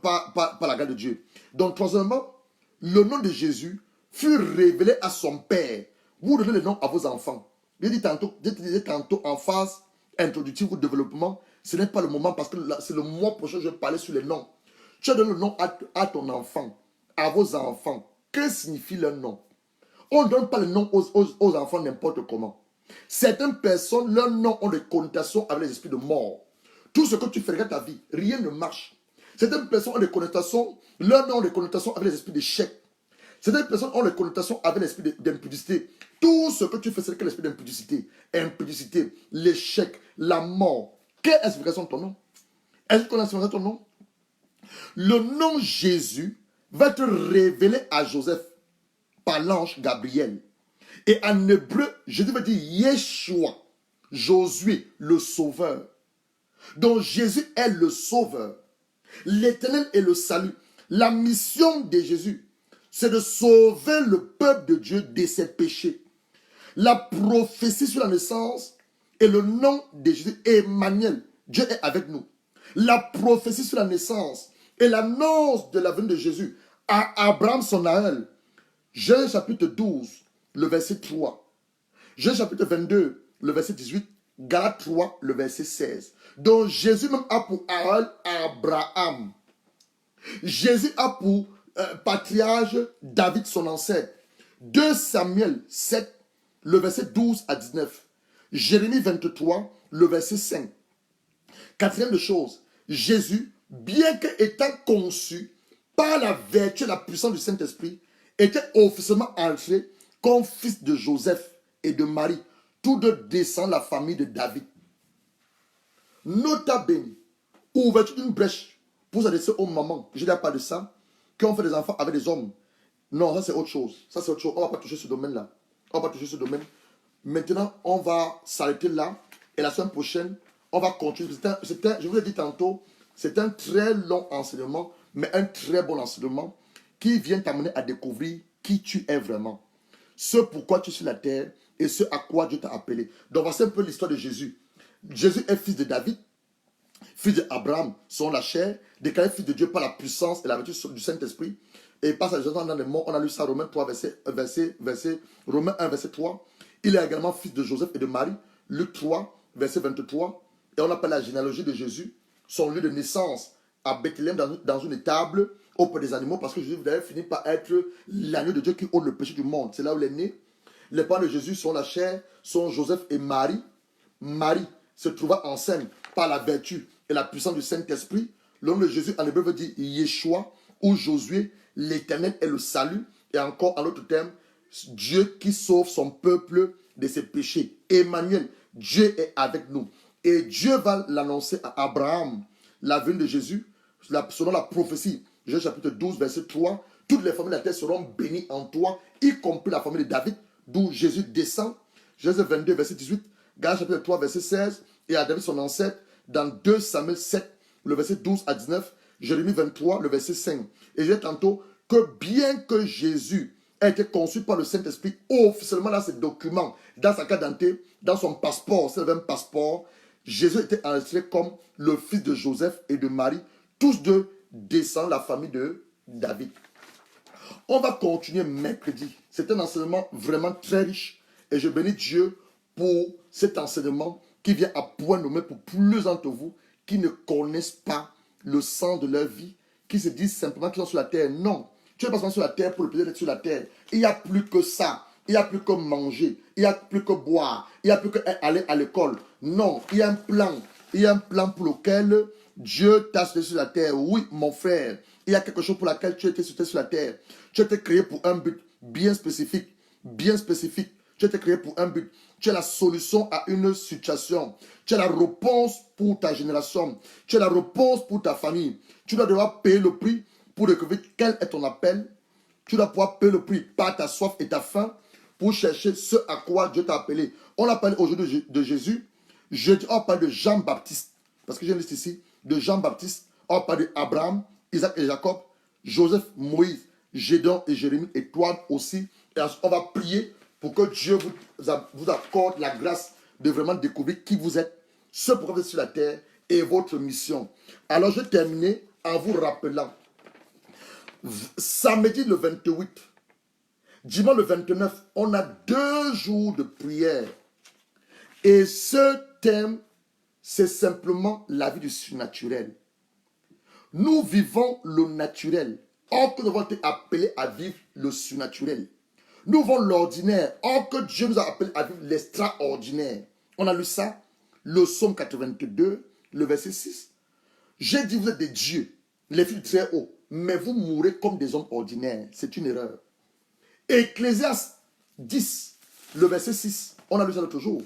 [SPEAKER 1] par la grâce de Dieu. Donc, troisièmement, le nom de Jésus fut révélé à son Père. Vous donnez le nom à vos enfants. Je disais tantôt en phase introductive ou développement, ce n'est pas le moment parce que c'est le mois prochain que je vais parler sur les noms. Tu donnes le nom à ton enfant, à vos enfants. Que signifie leur nom? On ne donne pas le nom aux enfants n'importe comment. Certaines personnes, leurs noms ont des connotations avec les esprits de mort. Tout ce que tu fais dans ta vie, rien ne marche. Certaines personnes ont des connotations, leurs noms ont des connotations avec les esprits d'échec. Certaines personnes ont des connotations avec l'esprit d'impudicité. Tout ce que tu fais, c'est que l'esprit d'impudicité, impudicité, l'échec, la mort. Quelle explication de ton nom? Est-ce qu'on a expliqué ton nom? Le nom Jésus va être révélé à Joseph par l'ange Gabriel. Et en hébreu, Jésus veut dire Yeshua, Josué, le sauveur. Donc Jésus est le sauveur. L'Éternel est le salut. La mission de Jésus, c'est de sauver le peuple de Dieu de ses péchés. La prophétie sur la naissance et le nom de Jésus, Emmanuel, Dieu est avec nous. La prophétie sur la naissance et l'annonce de la venue de Jésus à Abraham son Aël. Genèse chapitre 12, le verset 3. Genèse chapitre 22, le verset 18. Galates 3, le verset 16. Donc Jésus même a pour Aël Abraham. Jésus a pour patriarche David son ancêtre. 2 Samuel 7, le verset 12 à 19. Jérémie 23, le verset 5. Quatrième de chose, Jésus, bien qu'étant conçu par la vertu et la puissance du Saint-Esprit, était officiellement entré comme fils de Joseph et de Marie, tous deux descendent de la famille de David. Nota bene, ouverture d'une brèche pour s'adresser aux mamans, je ne dis pas de ça, qu'on fait des enfants avec des hommes. Non, ça c'est autre chose. Ça c'est autre chose. On ne va pas toucher ce domaine-là. On va pas toucher ce domaine. Maintenant, on va s'arrêter là. Et la semaine prochaine, on va continuer. Je vous l'ai dit tantôt, c'est un très long enseignement, mais un très bon enseignement qui vient t'amener à découvrir qui tu es vraiment. Ce pourquoi tu es sur la terre et ce à quoi Dieu t'a appelé. Donc voici un peu l'histoire de Jésus. Jésus est fils de David, fils d'Abraham, selon la chair, déclaré fils de Dieu par la puissance et la vertu du Saint-Esprit. Et passe à dans les mots, on a lu ça Romains 3, Romains 1, verset 3. Il est également fils de Joseph et de Marie, Luc 3, verset 23. Et on appelle la généalogie de Jésus, son lieu de naissance à Bethléem, dans une étable auprès des animaux, parce que Jésus avait fini par être l'agneau de Dieu qui ôte le péché du monde. C'est là où il est né. Les parents de Jésus sont la chair, sont Joseph et Marie. Marie se trouva enceinte par la vertu et la puissance du Saint-Esprit. Le nom de Jésus en hébreu veut dire Yeshua ou Josué. L'Éternel est le salut. Et encore en autre terme, Dieu qui sauve son peuple de ses péchés. Emmanuel, Dieu est avec nous. Et Dieu va l'annoncer à Abraham. La venue de Jésus, selon la prophétie, Genèse chapitre 12, verset 3, toutes les familles de la terre seront bénies en toi, y compris la famille de David, d'où Jésus descend. Genèse 22, verset 18, Galates chapitre 3, verset 16, et à David son ancêtre, dans 2 Samuel 7, le verset 12 à 19, Jérémie 23, le verset 5. Et je dis tantôt que bien que Jésus ait été conçu par le Saint-Esprit, officiellement dans ses documents, dans sa carte d'identité, dans son passeport, c'est le même passeport, Jésus était enregistré comme le fils de Joseph et de Marie, tous deux descendent de la famille de David. On va continuer mercredi. C'est un enseignement vraiment très riche et je bénis Dieu pour cet enseignement qui vient à point nommé pour plus d'entre vous qui ne connaissent pas le sens de leur vie, qui se disent simplement qu'ils sont sur la terre. Non, tu n'es pas seulement sur la terre pour le plaisir d'être sur la terre. Il n'y a plus que ça. Il n'y a plus que manger. Il n'y a plus que boire. Il n'y a plus qu'aller à l'école. Non, il y a un plan. Il y a un plan pour lequel Dieu t'a jeté sur la terre. Oui, mon frère, il y a quelque chose pour lequel tu as été jeté sur la terre. Tu as été créé pour un but bien spécifique. Bien spécifique. Tu as été créé pour un but. Tu as la solution à une situation. Tu as la réponse pour ta génération. Tu as la réponse pour ta famille. Tu dois devoir payer le prix pour découvrir quel est ton appel. Tu dois pouvoir payer le prix par ta soif et ta faim pour chercher ce à quoi Dieu t'a appelé. On a parlé aujourd'hui de Jésus. Jeudi, on parle de Jean-Baptiste. Parce que j'ai une liste ici de Jean-Baptiste. On parle d'Abraham, Isaac et Jacob, Joseph, Moïse, Gédéon et Jérémie et toi aussi. Et on va prier pour que Dieu vous accorde la grâce de vraiment découvrir qui vous êtes, ce pourquoi vous êtes sur la terre et votre mission. Alors, je vais terminer en vous rappelant. Samedi le 28, dimanche le 29, on a 2 jours de prière. Et ce thème, c'est simplement la vie du surnaturel. Nous vivons le naturel. Or que nous avons été appelés à vivre le surnaturel. Nous vivons l'ordinaire. Or que Dieu nous a appelés à vivre l'extraordinaire. On a lu ça, le psaume 82, le verset 6. J'ai dit, vous êtes des dieux, les filles du très haut, mais vous mourrez comme des hommes ordinaires. C'est une erreur. Ecclésiaste 10, le verset 6. On a lu ça l'autre jour.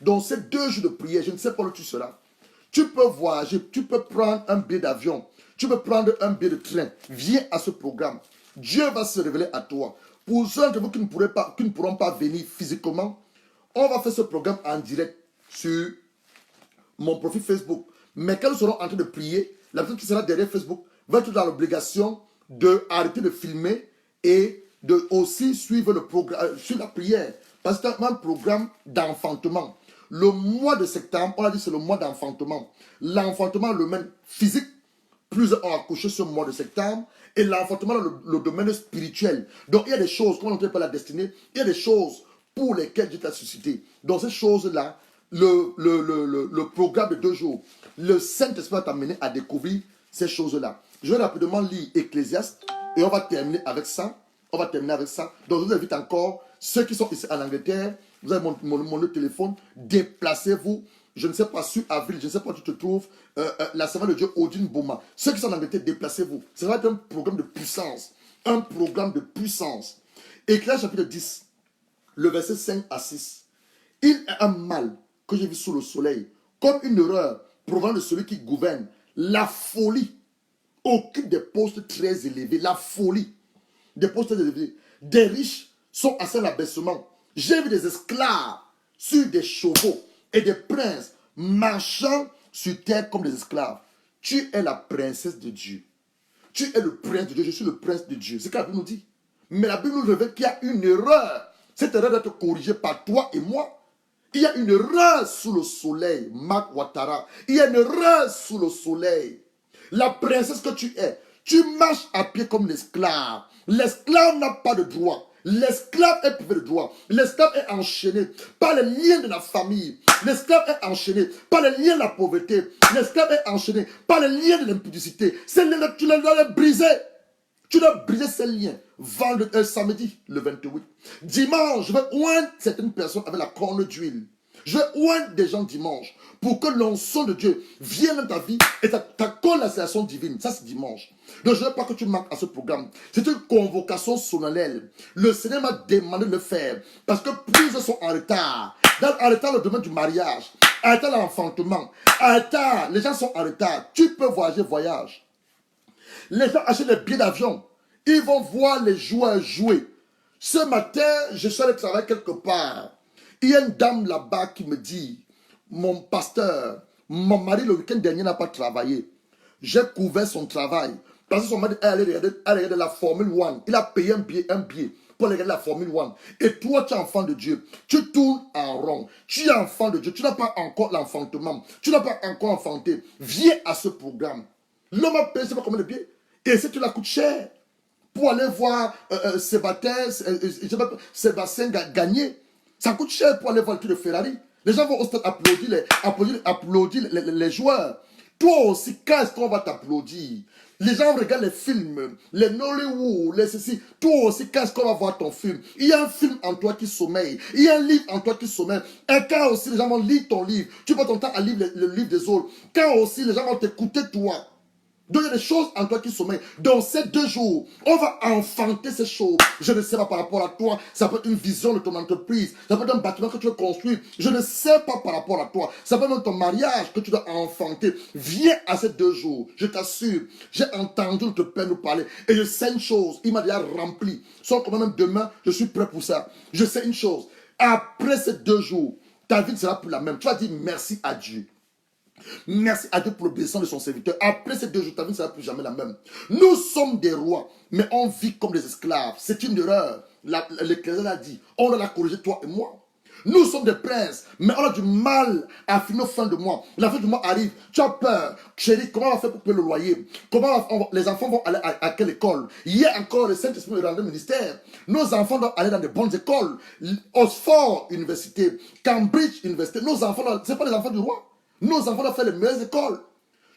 [SPEAKER 1] Dans ces 2 jours de prière, je ne sais pas où tu seras. Tu peux voyager, tu peux prendre un billet d'avion, tu peux prendre un billet de train. Viens à ce programme. Dieu va se révéler à toi. Pour ceux de vous qui ne pourront pas venir physiquement, on va faire ce programme en direct sur mon profil Facebook. Mais quand nous serons en train de prier, la personne qui sera derrière Facebook va être dans l'obligation d'arrêter de filmer et de aussi suivre le programme, suivre la prière. Parce que c'est un programme d'enfantement. Le mois de septembre, on a dit c'est le mois d'enfantement. L'enfantement, le domaine physique, plusieurs ont accouché ce mois de septembre. Et l'enfantement, le domaine spirituel. Donc il y a des choses, comme on n'entend pas la destinée, il y a des choses pour lesquelles Dieu t'a suscité. Donc ces choses-là, le programme de 2 jours, le Saint-Esprit va t'amener à découvrir ces choses-là. Je vais rapidement lire Ecclésiaste et on va terminer avec ça. Donc je vous invite encore, ceux qui sont ici en Angleterre, vous avez mon téléphone, déplacez-vous. Je ne sais pas, sur Avril, je ne sais pas où tu te trouves, la servante de Dieu, Odine Bouma. Ceux qui sont en Angleterre, déplacez-vous. Ça va être un programme de puissance. Un programme de puissance. Éclairage chapitre 10, le verset 5 à 6. Il est un mal que j'ai vu sous le soleil, comme une erreur provenant de celui qui gouverne. La folie occupe des postes très élevés. La folie des postes très élevés. Des riches sont à l'abaissement. J'ai vu des esclaves sur des chevaux et des princes marchant sur terre comme des esclaves. Tu es la princesse de Dieu. Tu es le prince de Dieu. Je suis le prince de Dieu. C'est ce que la Bible nous dit. Mais la Bible nous révèle qu'il y a une erreur. Cette erreur doit être corrigée par toi et moi. Il y a une erreur sous le soleil. Marc Ouattara. Il y a une erreur sous le soleil. La princesse que tu es, tu marches à pied comme l'esclave. L'esclave n'a pas de droit. L'esclave est privé de droit. L'esclave est enchaîné par les liens de la famille. L'esclave est enchaîné par les liens de la pauvreté. L'esclave est enchaîné par les liens de l'impudicité. Ces liens-là, tu les dois les briser. Tu dois briser ces liens. Samedi, le 28. Dimanche, je vais oindre certaines personnes avec la corne d'huile. Je vais oindre des gens dimanche pour que l'onction de Dieu vienne dans ta vie et t'accorde la création divine. Ça, c'est dimanche. Donc, je ne veux pas que tu manques à ce programme. C'est une convocation solennelle. Le Seigneur m'a demandé de le faire parce que plusieurs sont en retard. En retard dans le domaine du mariage, en retard dans l'enfantement, en retard, les gens sont en retard. Tu peux voyager, voyage. Les gens achètent des billets d'avion. Ils vont voir les joueurs jouer. Ce matin, je suis allé travailler quelque part. Il y a une dame là-bas qui me dit, mon pasteur, mon mari le week-end dernier n'a pas travaillé. J'ai couvert son travail. Parce que son mari est allé regarder la Formule 1. Il a payé un billet pour regarder la Formule 1. Et toi, tu es enfant de Dieu. Tu tournes en rond. Tu es enfant de Dieu. Tu n'as pas encore l'enfantement. Tu n'as pas encore enfanté. Viens à ce programme. L'homme a payé, je ne sais pas combien de billets. Et si tu la coûtes cher pour aller voir Sébastien gagner. Ça coûte cher pour aller voir le tour de Ferrari. Les gens vont au stade applaudir les joueurs. Toi aussi, quand est-ce qu'on va t'applaudir? Les gens regardent les films, les Nollywood, les ceci. Toi aussi, quand est-ce qu'on va voir ton film? Il y a un film en toi qui sommeille. Il y a un livre en toi qui sommeille. Et quand aussi les gens vont lire ton livre, tu passes ton temps à lire le livre des autres. Quand aussi les gens vont t'écouter toi. Donc il y a des choses en toi qui sommeillent. Dans ces 2 jours, on va enfanter ces choses. Je ne sais pas par rapport à toi. Ça peut être une vision de ton entreprise. Ça peut être un bâtiment que tu veux construire. Je ne sais pas par rapport à toi. Ça peut être ton mariage que tu dois enfanter. Viens à ces 2 jours. Je t'assure. J'ai entendu notre Père nous parler. Et je sais une chose. Il m'a déjà rempli. Sans que même demain, je suis prêt pour ça. Je sais une chose. Après ces 2 jours, ta vie ne sera plus la même. Tu vas dire merci à Dieu. Merci à Dieu pour l'obéissance de son serviteur. Après ces 2 jours, ta vie ne sera plus jamais la même. Nous sommes des rois, mais on vit comme des esclaves. C'est une erreur. L'Ecclésiaste a dit, on doit la corriger, toi et moi. Nous sommes des princes, mais on a du mal à finir fin de mois. La fin du mois arrive, tu as peur. Chérie, comment on va faire pour payer le loyer? Les enfants vont aller à quelle école? Hier encore, le Saint-Esprit me rendait ministère. Nos enfants doivent aller dans de bonnes écoles. Oxford Université, Cambridge Université. Nos enfants, ce n'est pas les enfants du roi. Nos enfants doivent faire les meilleures écoles.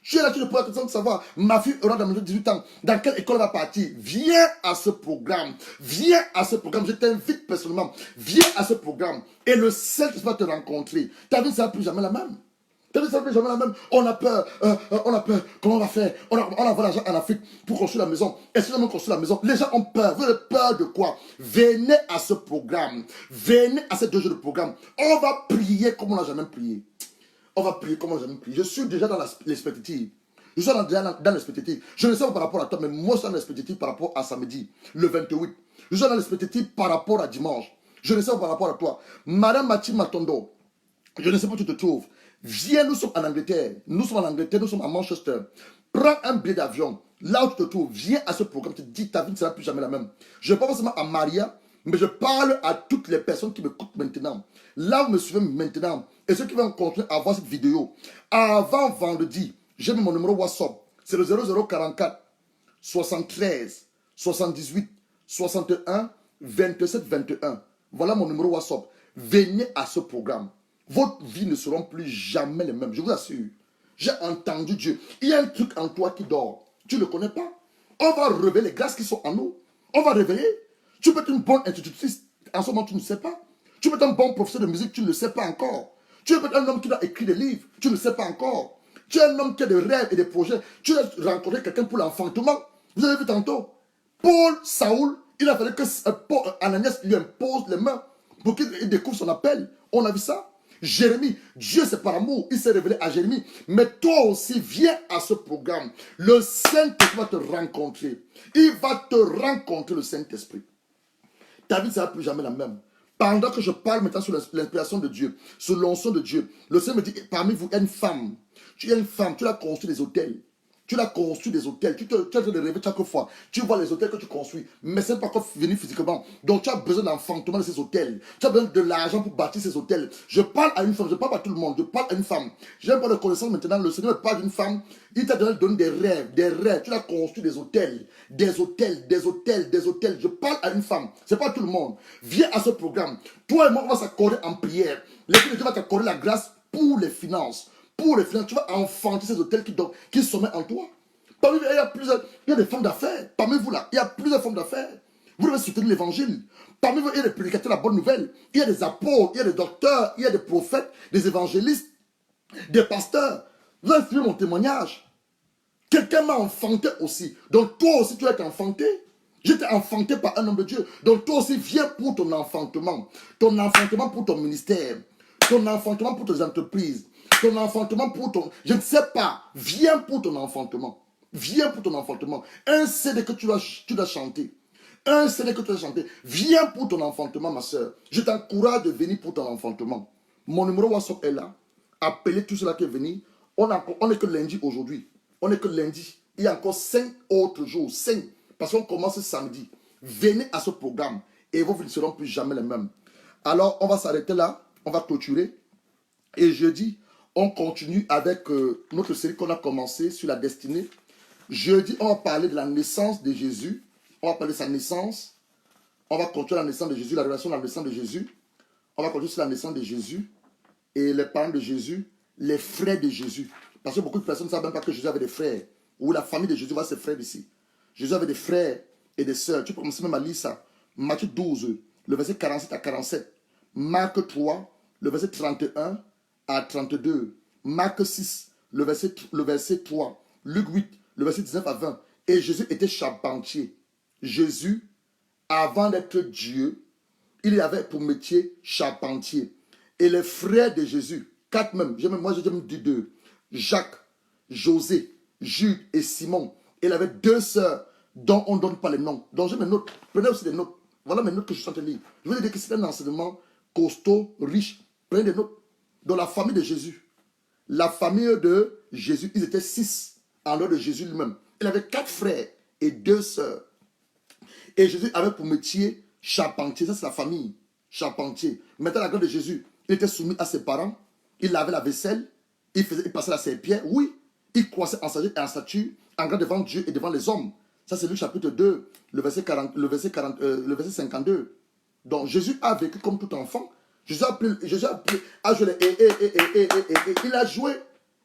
[SPEAKER 1] Tu es là, tu ne pourras pas savoir. Ma fille aura dans 18 ans. Dans quelle école elle va partir? Viens à ce programme. Viens à ce programme. Je t'invite personnellement. Viens à ce programme. Et le Saint-Esprit va te rencontrer. Ta vie ne sera plus jamais la même. Ta vie ne sera plus jamais la même. On a peur. On a peur. Comment on va faire? On envoie l'argent en Afrique pour construire la maison. Est-ce qu'on va construire la maison? Les gens ont peur. Vous avez peur de quoi? Venez à ce programme. Venez à ces 2 jours de programme. On va prier comme on n'a jamais prié. On va prier comme on n'a jamais prié. Je suis déjà dans l'expectative. Je suis déjà dans l'expectative. Je ne sais pas par rapport à toi, mais moi, je suis dans l'expectative par rapport à samedi, le 28. Je suis dans l'expectative par rapport à dimanche. Je ne sais pas par rapport à toi. Madame Mathilde Matondo, je ne sais pas où tu te trouves. Viens, nous sommes en Angleterre. Nous sommes en Angleterre, nous sommes à Manchester. Prends un billet d'avion. Là où tu te trouves, viens à ce programme. Tu te dis, ta vie ne sera plus jamais la même. Je ne parle pas seulement à Maria, mais je parle à toutes les personnes qui m'écoutent maintenant. Là, vous me suivez maintenant. Et ceux qui vont continuer à voir cette vidéo. Avant vendredi, j'ai mis mon numéro WhatsApp. C'est le 0044 73 78 61 27 21. Voilà mon numéro WhatsApp. Venez à ce programme. Votre vie ne sera plus jamais les mêmes. Je vous assure. J'ai entendu Dieu. Il y a un truc en toi qui dort. Tu ne le connais pas. On va révéler les grâces qui sont en nous. On va réveiller. Tu peux être une bonne institutrice. En ce moment, tu ne sais pas. Tu peux être un bon professeur de musique. Tu ne le sais pas encore. Tu peux être un homme qui a écrit des livres. Tu ne le sais pas encore. Tu es un homme qui a des rêves et des projets. Tu as rencontré quelqu'un pour l'enfantement. Vous avez vu tantôt. Paul, Saoul, il a fallu que Ananias lui impose les mains pour qu'il découvre son appel. On a vu ça. Jérémie, Dieu c'est par amour, il s'est révélé à Jérémie. Mais toi aussi, viens à ce programme. Le Saint-Esprit va te rencontrer. Il va te rencontrer, le Saint-Esprit. Ta vie ne sera plus jamais la même. Pendant que je parle maintenant sur l'inspiration de Dieu, sur l'onction de Dieu, le Seigneur me dit, parmi vous, il y a une femme. Tu es une femme, tu as construit des hôtels. Tu as construit des hôtels. Tu as de rêver chaque fois. Tu vois les hôtels que tu construis. Mais ce n'est pas encore venu physiquement. Donc tu as besoin d'enfantement de ces hôtels. Tu as besoin de l'argent pour bâtir ces hôtels. Je parle à une femme. Je ne parle pas à tout le monde. Je parle à une femme. Je n'ai pas de connaissance maintenant. Le Seigneur me parle d'une femme. Il t'a donné des rêves. Des rêves. Tu as construit des hôtels. Des hôtels. Des hôtels. Des hôtels. Je parle à une femme. Ce n'est pas tout le monde. Viens à ce programme. Toi et moi, on va s'accorder en prière. L'Esprit de Dieu va t'accorder la grâce pour les finances. Pour les finances. Tu vas enfanter ces hôtels qui sommeillent en toi. Parmi vous, il y a des femmes d'affaires. Parmi vous, là, il y a plusieurs femmes d'affaires. Vous devez soutenir l'évangile. Parmi vous, il y a des prédicateurs de la bonne nouvelle. Il y a des apôtres, il y a des docteurs, il y a des prophètes, des évangélistes, des pasteurs. Vous avez suivi mon témoignage. Quelqu'un m'a enfanté aussi. Donc toi aussi, tu as été enfanté. J'étais enfanté par un homme de Dieu. Donc toi aussi, viens pour ton enfantement. Ton enfantement pour ton ministère. Ton enfantement pour tes entreprises. Ton enfantement pour ton... Je ne sais pas. Viens pour ton enfantement. Viens pour ton enfantement. Un CD que tu dois chanter. Un CD que tu dois chanter. Viens pour ton enfantement, ma soeur. Je t'encourage de venir pour ton enfantement. Mon numéro WhatsApp est là. Appelez tout cela qui est venu. On n'est que lundi aujourd'hui. On n'est que lundi. Il y a encore 5 autres jours. 5. Parce qu'on commence samedi. Venez à ce programme. Et vos vies ne seront plus jamais les mêmes. Alors, on va s'arrêter là. On va clôturer. Et jeudi, on continue avec notre série qu'on a commencé sur la destinée. Jeudi, on va parler de la naissance de Jésus. On va parler de sa naissance. On va continuer la naissance de Jésus, la relation de la naissance de Jésus. On va continuer sur la naissance de Jésus et les parents de Jésus, les frères de Jésus. Parce que beaucoup de personnes ne savent même pas que Jésus avait des frères. Ou la famille de Jésus va ses frères ici. Jésus avait des frères et des sœurs. Tu peux commencer même à lire ça. Matthieu 12, le verset 47 à 47. Marc 3, le verset 31 à 32. Marc 6, le verset 3. Luc 8, le verset 19 à 20. Et Jésus était charpentier. Jésus, avant d'être Dieu, il avait pour métier charpentier. Et les frères de Jésus, 4 même, moi j'ai même dit 2. Jacques, José, Jude et Simon. Il avait 2 sœurs dont on ne donne pas les noms. Donc j'ai mes notes. Prenez aussi des notes. Voilà mes notes que je suis en train de lire. Je veux dire que c'est un enseignement costaud, riche. Prenez des notes. Dans la famille de Jésus. La famille de Jésus, ils étaient 6 en l'heure de Jésus lui-même. Il avait 4 frères et 2 sœurs. Et Jésus avait pour métier charpentier. Ça, c'est la famille. charpentier. Maintenant, la grâce de Jésus, il était soumis à ses parents. Il lavait la vaisselle. Il passait la serpillère. Oui, il croissait en sagesse et en stature, en grâce devant Dieu et devant les hommes. Ça, c'est Luc chapitre 2, le verset 52. Donc, Jésus a vécu comme tout enfant. Jésus a joué,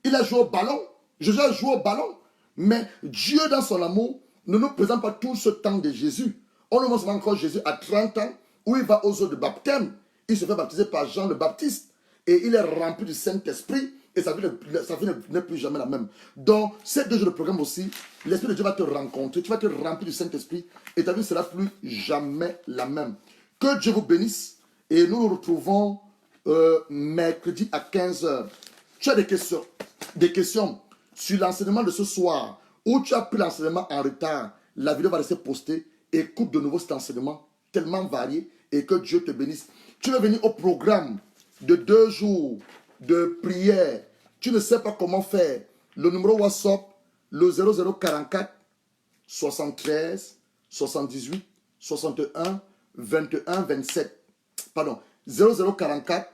[SPEAKER 1] il a joué au ballon. Jésus a joué au ballon. Mais Dieu, dans son amour, ne nous présente pas tout ce temps de Jésus. On nous montre encore Jésus à 30 ans, où il va aux eaux de baptême. Il se fait baptiser par Jean le Baptiste. Et il est rempli du Saint-Esprit. Et sa vie n'est plus jamais la même. Donc, ces 2 jours de programme aussi, l'Esprit de Dieu va te rencontrer. Tu vas te remplir du Saint-Esprit. Et ta vie ne sera plus jamais la même. Que Dieu vous bénisse. Et nous nous retrouvons mercredi à 15 h. Tu as des questions sur l'enseignement de ce soir, ou tu as pris l'enseignement en retard. La vidéo va rester postée. Écoute de nouveau cet enseignement tellement varié et que Dieu te bénisse. Tu veux venir au programme de 2 jours de prière. Tu ne sais pas comment faire. Le numéro WhatsApp, le 0044 73 78 61 21 27. Pardon, 0044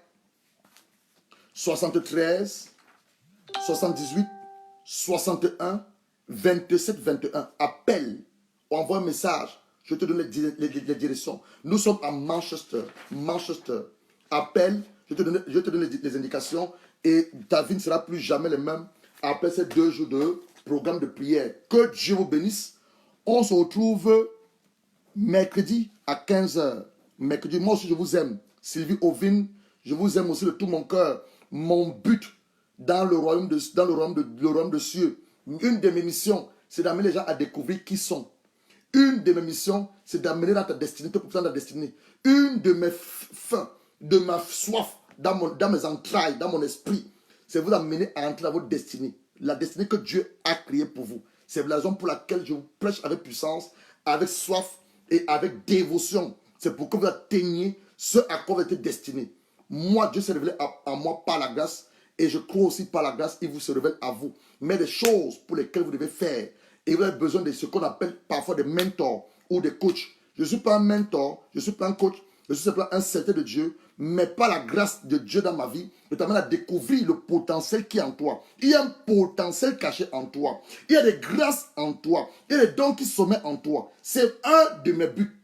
[SPEAKER 1] 73 78 61 27 21. Appelle ou envoie un message. Je te donne les directions. Nous sommes à Manchester. Appelle, je te donne les indications et ta vie ne sera plus jamais la même après ces 2 jours de programme de prière. Que Dieu vous bénisse. On se retrouve mercredi à 15 h. Mercredi, moi aussi je vous aime. Sylvie Ovine, je vous aime aussi de tout mon cœur. Mon but dans le royaume de cieux, une de mes missions, c'est d'amener les gens à découvrir qui sont. Une de mes missions, c'est d'amener dans ta destinée, te pousser dans ta destinée. Une de mes fins, de ma soif, dans mes entrailles, dans mon esprit, c'est vous amener à entrer dans votre destinée. La destinée que Dieu a créée pour vous. C'est la raison pour laquelle je vous prêche avec puissance, avec soif et avec dévotion. C'est pour que vous atteigniez ce à quoi vous êtes destiné. Moi, Dieu s'est révélé à moi par la grâce. Et je crois aussi par la grâce, il vous se révèle à vous. Mais des choses pour lesquelles vous devez faire. Et vous avez besoin de ce qu'on appelle parfois des mentors ou des coachs. Je ne suis pas un mentor, je ne suis pas un coach, je suis simplement un serviteur de Dieu. Mais par la grâce de Dieu dans ma vie, je t'amène à découvrir le potentiel qui est en toi. Il y a un potentiel caché en toi. Il y a des grâces en toi. Il y a des dons qui sommeillent en toi. C'est un de mes buts.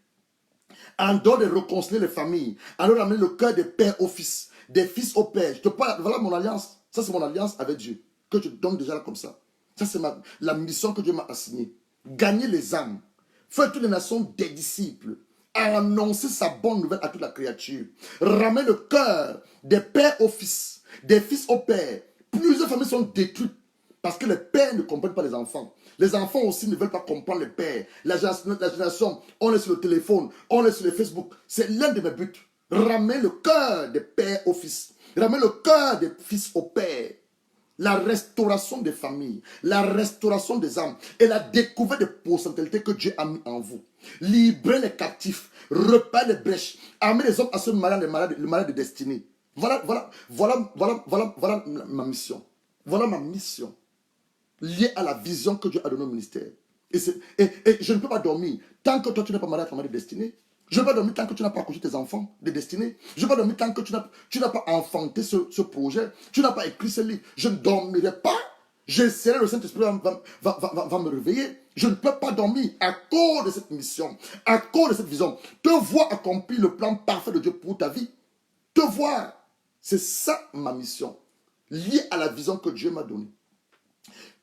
[SPEAKER 1] En dehors de réconcilier les familles, en dehors d'amener le cœur des pères au fils, des fils au père. Je te parle, voilà mon alliance. Ça, c'est mon alliance avec Dieu. Que je donne déjà là comme ça. Ça, c'est la mission que Dieu m'a assignée. Gagner les âmes. Faire toutes les nations des disciples. Annoncer sa bonne nouvelle à toute la créature. Ramener le cœur des pères au fils, des fils au père. Plusieurs familles sont détruites parce que les pères ne comprennent pas les enfants. Les enfants aussi ne veulent pas comprendre les pères. La génération, on est sur le téléphone, on est sur le Facebook. C'est l'un de mes buts. Ramener le cœur des pères au fils. Ramener le cœur des fils au père. La restauration des familles, la restauration des âmes et la découverte des potentialités que Dieu a mis en vous. Libérer les captifs, repérer les brèches, amener les hommes à se marier le malade de destinée. Voilà ma mission. Voilà ma mission. Liée à la vision que Dieu a donnée au ministère. Et je ne peux pas dormir tant que toi tu n'es pas marié à ta mari de destinée. Je ne vais pas dormir tant que tu n'as pas accouché tes enfants de destinée. Je ne vais pas dormir tant que tu n'as pas enfanté ce projet. Tu n'as pas écrit ce livre. Je ne dormirai pas. J'essaierai, le Saint-Esprit va me réveiller. Je ne peux pas dormir à cause de cette mission, à cause de cette vision. Te voir accomplir le plan parfait de Dieu pour ta vie. Te voir. C'est ça ma mission. Liée à la vision que Dieu m'a donnée.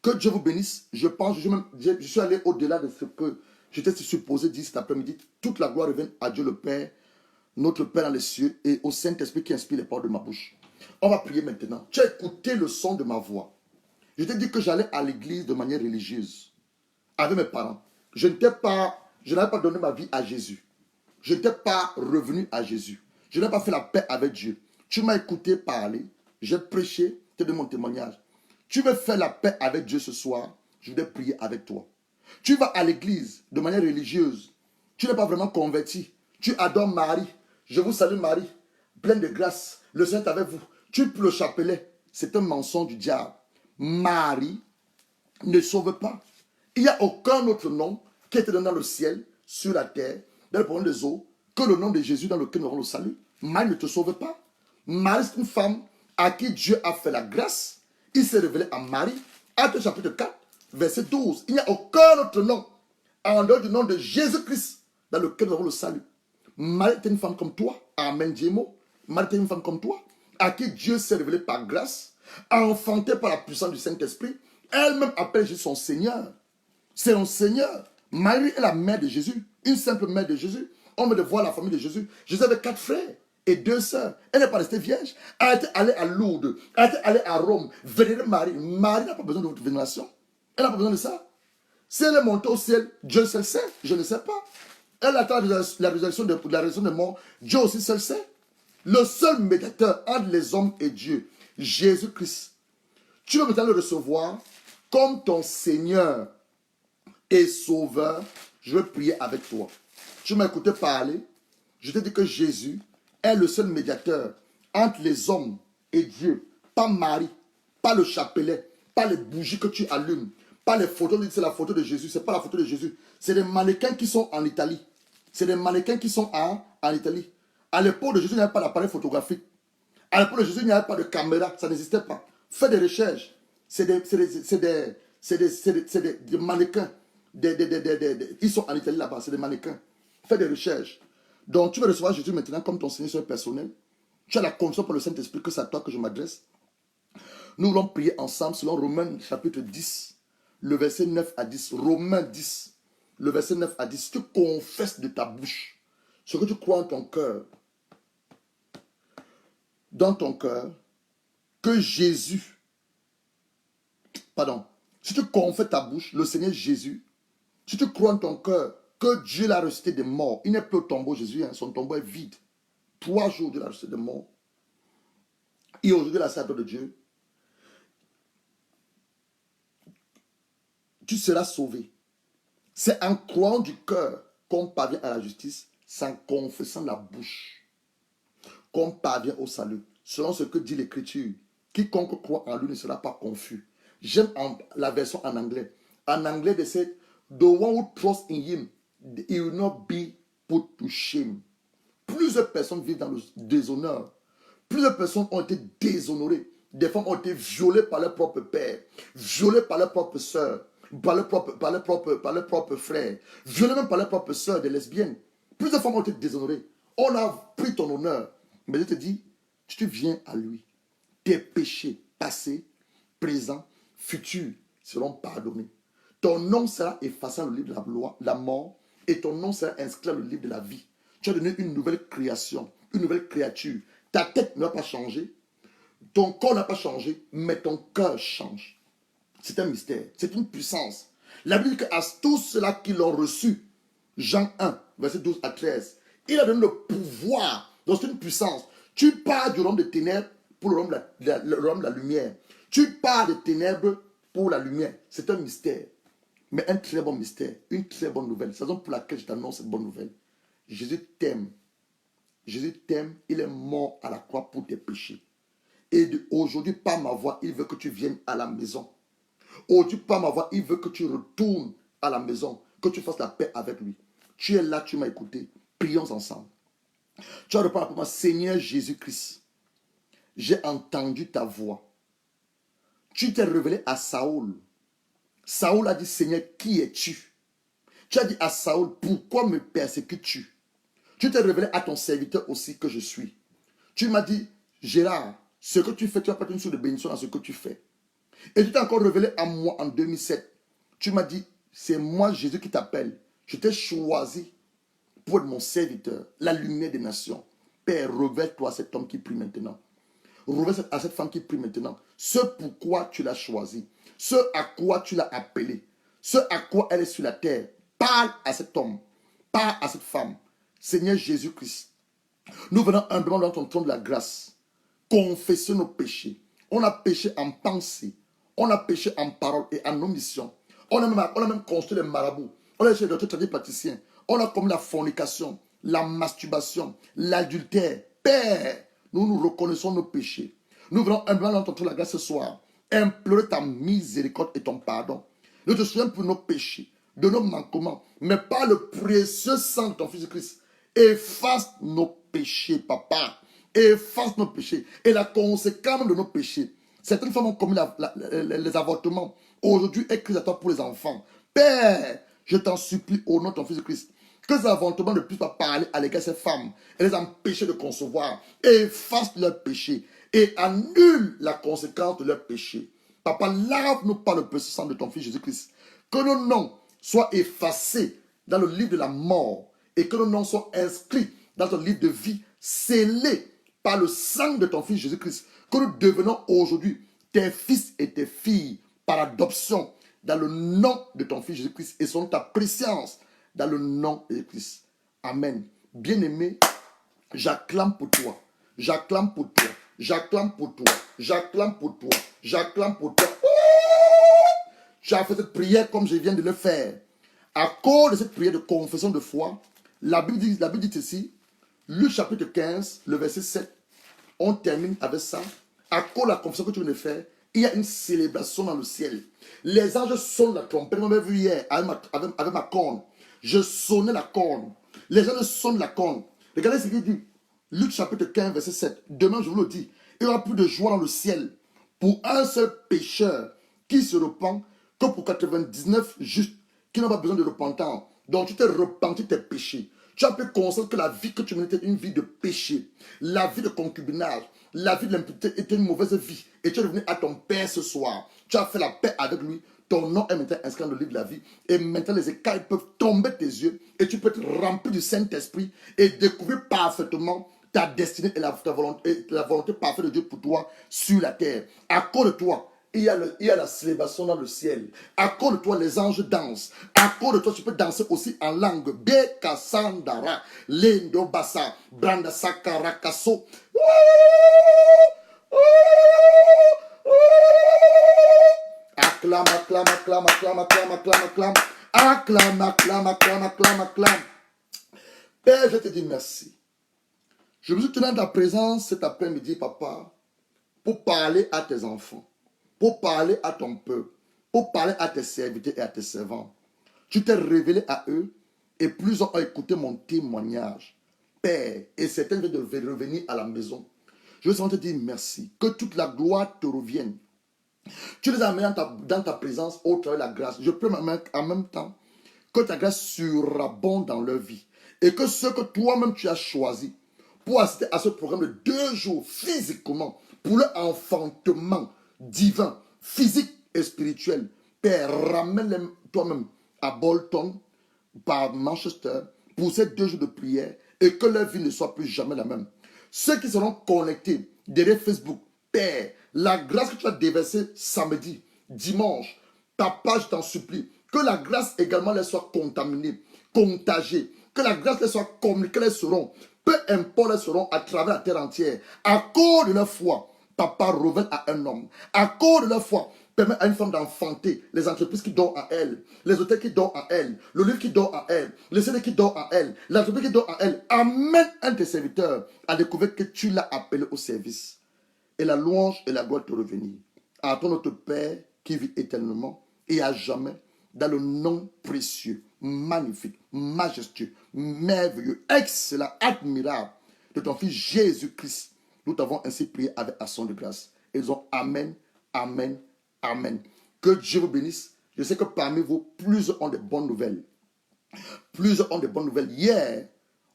[SPEAKER 1] Que Dieu vous bénisse. Je pense, je suis allé au-delà de ce que j'étais supposé dire cet après-midi. Toute la gloire revient à Dieu le Père, notre Père dans les cieux, et au Saint-Esprit qui inspire les paroles de ma bouche. On va prier maintenant. Tu as écouté le son de ma voix. Je t'ai dit que j'allais à l'église de manière religieuse, avec mes parents. Je n'avais pas donné ma vie à Jésus. Je n'étais pas revenu à Jésus. Je n'ai pas fait la paix avec Dieu. Tu m'as écouté parler. J'ai prêché, tu donné mon témoignage. Tu veux faire la paix avec Dieu ce soir, je vais prier avec toi. Tu vas à l'église de manière religieuse. Tu n'es pas vraiment converti. Tu adores Marie. Je vous salue Marie, pleine de grâce. Le Seigneur est avec vous. Tu pries le chapelet. C'est un mensonge du diable. Marie ne sauve pas. Il n'y a aucun autre nom qui est donné dans le ciel, sur la terre, dans le problème des eaux, que le nom de Jésus dans lequel nous aurons le salut. Marie ne te sauve pas. Marie, c'est une femme à qui Dieu a fait la grâce. Il s'est révélé à Marie. Acte chapitre 4, verset 12. Il n'y a aucun autre nom en dehors du nom de Jésus-Christ dans lequel nous avons le salut. Marie était une femme comme toi. Amen, Diemo. Marie était une femme comme toi, à qui Dieu s'est révélé par grâce, enfantée par la puissance du Saint-Esprit. Elle-même appelle Jésus son Seigneur. C'est son Seigneur. Marie est la mère de Jésus, une simple mère de Jésus. On veut de voir la famille de Jésus. Jésus avait 4 frères et 2 sœurs. Elle n'est pas restée vierge. Elle était allée à Lourdes. Elle était allée à Rome. Vénérer Marie. Marie n'a pas besoin de votre vénération. Elle n'a pas besoin de ça. Si elle est montée au ciel, Dieu seul sait. Je ne sais pas. Elle attend la résurrection des morts. Dieu aussi seul sait. Le seul médiateur entre les hommes et Dieu, Jésus-Christ. Tu veux maintenant le recevoir comme ton Seigneur et Sauveur. Je veux prier avec toi. Tu m'as écouté parler. Je te dis que Jésus est le seul médiateur entre les hommes et Dieu. Pas Marie, pas le chapelet, pas les bougies que tu allumes, pas les photos. C'est la photo de Jésus. C'est pas la photo de Jésus. C'est des mannequins qui sont en Italie. C'est des mannequins qui sont en Italie. À l'époque de Jésus, il n'y avait pas d'appareil photographique. À l'époque de Jésus, il n'y avait pas de caméra. Ça n'existait pas. Fais des recherches. C'est des mannequins. Ils sont en Italie là-bas. C'est des mannequins. Fais des recherches. Donc, tu vas recevoir Jésus maintenant comme ton Seigneur personnel. Tu as la confiance pour le Saint-Esprit que c'est à toi que je m'adresse. Nous allons prier ensemble selon Romains chapitre 10, le verset 9 à 10. Romains 10, le verset 9 à 10. Si tu confesses de ta bouche ce que tu crois en ton cœur, dans ton cœur, que Jésus, si tu confesses ta bouche, le Seigneur Jésus, si tu crois en ton cœur que Dieu l'a ressuscité des morts, il n'est plus au tombeau, Jésus, son tombeau est vide. 3 jours de la ressuscité des morts. Et aujourd'hui, la salle de Dieu, tu seras sauvé. C'est en croyant du cœur qu'on parvient à la justice, c'est en confessant la bouche qu'on parvient au salut. Selon ce que dit l'Écriture, quiconque croit en lui ne sera pas confus. J'aime la version en anglais. En anglais, they said, the one who trusts in him, he will not be put to shame. Plusieurs personnes vivent dans le déshonneur. Plusieurs personnes ont été déshonorées. Des femmes ont été violées par leur propre père, violées par leur propre soeur, par leur propre frère, violées même par leur propre soeur, des lesbiennes. Plusieurs femmes ont été déshonorées. On a pris ton honneur. Mais je te dis, si tu viens à lui, tes péchés passés, présents, futurs seront pardonnés. Ton nom sera effacé dans le livre de la loi, la mort, et ton nom sera inscrit dans le livre de la vie. Tu as donné une nouvelle création, une nouvelle créature. Ta tête n'a pas changé, ton corps n'a pas changé, mais ton cœur change. C'est un mystère, c'est une puissance. La Bible dit qu'à tous ceux-là qui l'ont reçu, Jean 1, verset 12 à 13, il a donné le pouvoir. Donc c'est une puissance. Tu pars du royaume des ténèbres pour le royaume de la lumière. Tu pars des ténèbres pour la lumière. C'est un mystère. Mais un très bon mystère. Une très bonne nouvelle. C'est la raison pour laquelle je t'annonce cette bonne nouvelle. Jésus t'aime. Jésus t'aime. Il est mort à la croix pour tes péchés. Et aujourd'hui, par ma voix, il veut que tu viennes à la maison. Aujourd'hui, par ma voix, il veut que tu retournes à la maison. Que tu fasses la paix avec lui. Tu es là, tu m'as écouté. Prions ensemble. Tu vas répondre pour moi, Seigneur Jésus-Christ, j'ai entendu ta voix. Tu t'es révélé à Saoul. Saoul a dit, Seigneur, qui es-tu? Tu as dit à Saoul, pourquoi me persécutes-tu? Tu t'es révélé à ton serviteur aussi que je suis. Tu m'as dit, Gérard, ce que tu fais, tu vas pas une source de bénédiction dans ce que tu fais. Et tu t'es encore révélé à moi en 2007. Tu m'as dit, c'est moi Jésus qui t'appelle. Je t'ai choisi pour être mon serviteur, la lumière des nations. Père, révèle-toi à cet homme qui prie maintenant. Révèle à cette femme qui prie maintenant. Ce pourquoi tu l'as choisi. Ce à quoi tu l'as appelé. Ce à quoi elle est sur la terre. Parle à cet homme. Parle à cette femme. Seigneur Jésus-Christ, nous venons humblement dans ton trône de la grâce. Confesser nos péchés. On a péché en pensée. On a péché en parole et en omission. On a même construit les marabouts. On a essayé de être praticiens. On a commis la fornication, la masturbation, l'adultère. Père, nous nous reconnaissons nos péchés. Nous venons humblement dans ton trône de la grâce ce soir. Implorer ta miséricorde et ton pardon. Nous te souviens pour nos péchés, de nos manquements. Mais par le précieux sang de ton Fils Christ, efface nos péchés, papa. Efface nos péchés. Et la conséquence de nos péchés. Certaines femmes ont commis les avortements. Aujourd'hui, écris à toi pour les enfants. Père, je t'en supplie au nom de ton Fils Christ, que ces avortements ne puissent pas parler à l'égard de ces femmes et les empêcher de concevoir. Efface leurs péchés et annule la conséquence de leurs péchés. Papa, lave-nous par le précieux sang de ton Fils Jésus-Christ. Que nos noms soient effacés dans le livre de la mort et que nos noms soient inscrits dans ton livre de vie, scellés par le sang de ton Fils Jésus-Christ. Que nous devenons aujourd'hui tes fils et tes filles par adoption dans le nom de ton Fils Jésus-Christ et selon ta préscience dans le nom de Jésus-Christ. Amen. Bien-aimé, j'acclame pour toi. J'acclame pour toi. J'acclame pour toi. J'acclame pour toi. J'acclame pour toi. Tu as fait cette prière comme je viens de le faire. À cause de cette prière de confession de foi, la Bible dit ici, Luc chapitre 15, le verset 7, on termine avec ça. À cause de la confession que tu viens de faire, il y a une célébration dans le ciel. Les anges sonnent la trompette. On m'a vu hier avec ma corne. Je sonnais la corne. Les anges sonnent la corne. Regardez ce qu'il dit. Luc chapitre 15, verset 7. Demain, je vous le dis, il y aura plus de joie dans le ciel pour un seul pécheur qui se repent que pour 99 justes qui n'ont pas besoin de repentance. Donc tu t'es repenti de tes péchés. Tu as pu constater que la vie que tu menais était une vie de péché. La vie de concubinage, la vie de l'impureté était une mauvaise vie. Et tu es revenu à ton Père ce soir. Tu as fait la paix avec lui. Ton nom est maintenant inscrit dans le livre de la vie. Et maintenant les écailles peuvent tomber de tes yeux. Et tu peux être rempli du Saint-Esprit et découvrir parfaitement ta destinée et la volonté parfaite de Dieu pour toi sur la terre. À cause de toi, il y a la célébration dans le ciel. À cause de toi, les anges dansent. À cause de toi, tu peux danser aussi en langue. Beka Sandara, Lendo Basa, Branda Sakara Kaso. Acclame, acclame, acclame, acclame, acclame, acclame, acclame. Acclame, acclame, acclame, acclame, acclame. Père, je te dis merci. Je me suis tenu dans ta présence cet après-midi, papa, pour parler à tes enfants, pour parler à ton peuple, pour parler à tes serviteurs et à tes servants. Tu t'es révélé à eux et plusieurs ont écouté mon témoignage. Père, et certains viennent de revenir à la maison. Je veux seulement te dire merci, que toute la gloire te revienne. Tu les amènes dans ta présence au travers de la grâce. Je prie en même temps que ta grâce surabonde dans leur vie et que ce que toi-même tu as choisi pour assister à ce programme de 2 jours physiquement, pour l'enfantement divin, physique et spirituel. Père, ramène-les toi-même à Bolton, par Manchester, pour ces 2 jours de prière et que leur vie ne soit plus jamais la même. Ceux qui seront connectés derrière Facebook, Père, la grâce que tu as déversée samedi, dimanche, papa, je t'en supplie, que la grâce également les soit contaminée, contagiée, que la grâce les soit communiquée, les seront. Peu importe, elles seront à travers la terre entière. À cause de leur foi, papa révèle à un homme. À cause de leur foi, permet à une femme d'enfanter les entreprises qui dorment en elle, les hôtels qui dorment en elle, le livre qui dort en elle, le CD qui dort en elle, l'entreprise qui dort en elle. Amène un de tes serviteurs à découvrir que tu l'as appelé au service. Et la louange et la gloire te revenir. À toi notre Père qui vit éternellement et à jamais, dans le nom précieux, magnifique, majestueux, merveilleux, excellent, admirable de ton Fils Jésus-Christ. Nous t'avons ainsi prié avec action de grâce. Et ils ont Amen, Amen, Amen. Que Dieu vous bénisse. Je sais que parmi vous, plusieurs ont de bonnes nouvelles. Plusieurs ont de bonnes nouvelles. Hier,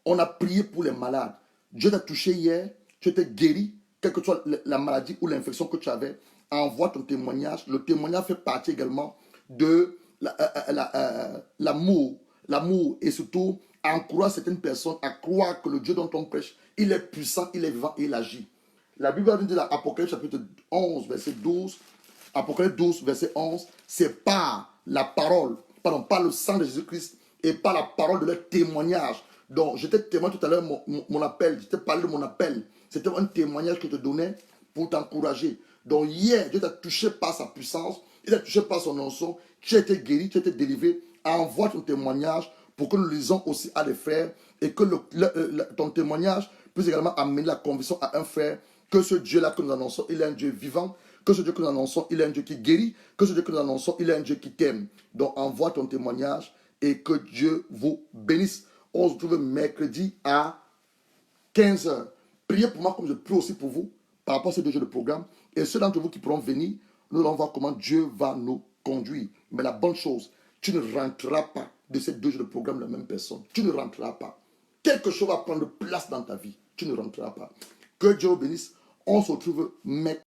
[SPEAKER 1] on a prié pour les malades. Dieu t'a touché hier, tu étais guéri, quelle que soit la maladie ou l'infection que tu avais. Envoie ton témoignage. Le témoignage fait partie également de l'amour. L'amour et surtout encourage certaines personnes à croire que le Dieu dont on prêche, il est puissant, il est vivant et il agit. La Bible dit dans Apocalypse chapitre 11, verset 12, Apocalypse 12, verset 11, c'est par la parole, pardon, par le sang de Jésus-Christ et par la parole de leur témoignage. Donc, je t'ai témoigné tout à l'heure mon appel, je t'ai parlé de mon appel. C'était un témoignage que je te donnais pour t'encourager. Donc, hier, Dieu t'a touché par sa puissance, il t'a touché par son onction, tu as été guéri, tu as été délivré. Envoie ton témoignage pour que nous lisons aussi à des frères et que ton témoignage puisse également amener la conviction à un frère que ce Dieu-là que nous annonçons, il est un Dieu vivant, que ce Dieu que nous annonçons, il est un Dieu qui guérit, que ce Dieu que nous annonçons, il est un Dieu qui t'aime. Donc envoie ton témoignage et que Dieu vous bénisse. On se retrouve mercredi à 15 heures. Priez pour moi comme je prie aussi pour vous par rapport à ces 2 jours de programme. Et ceux d'entre vous qui pourront venir, nous allons voir comment Dieu va nous conduire. Mais la bonne chose, tu ne rentreras pas de ces 2 jours de programme la même personne. Tu ne rentreras pas. Quelque chose va prendre place dans ta vie. Tu ne rentreras pas. Que Dieu vous bénisse. On se retrouve maintenant.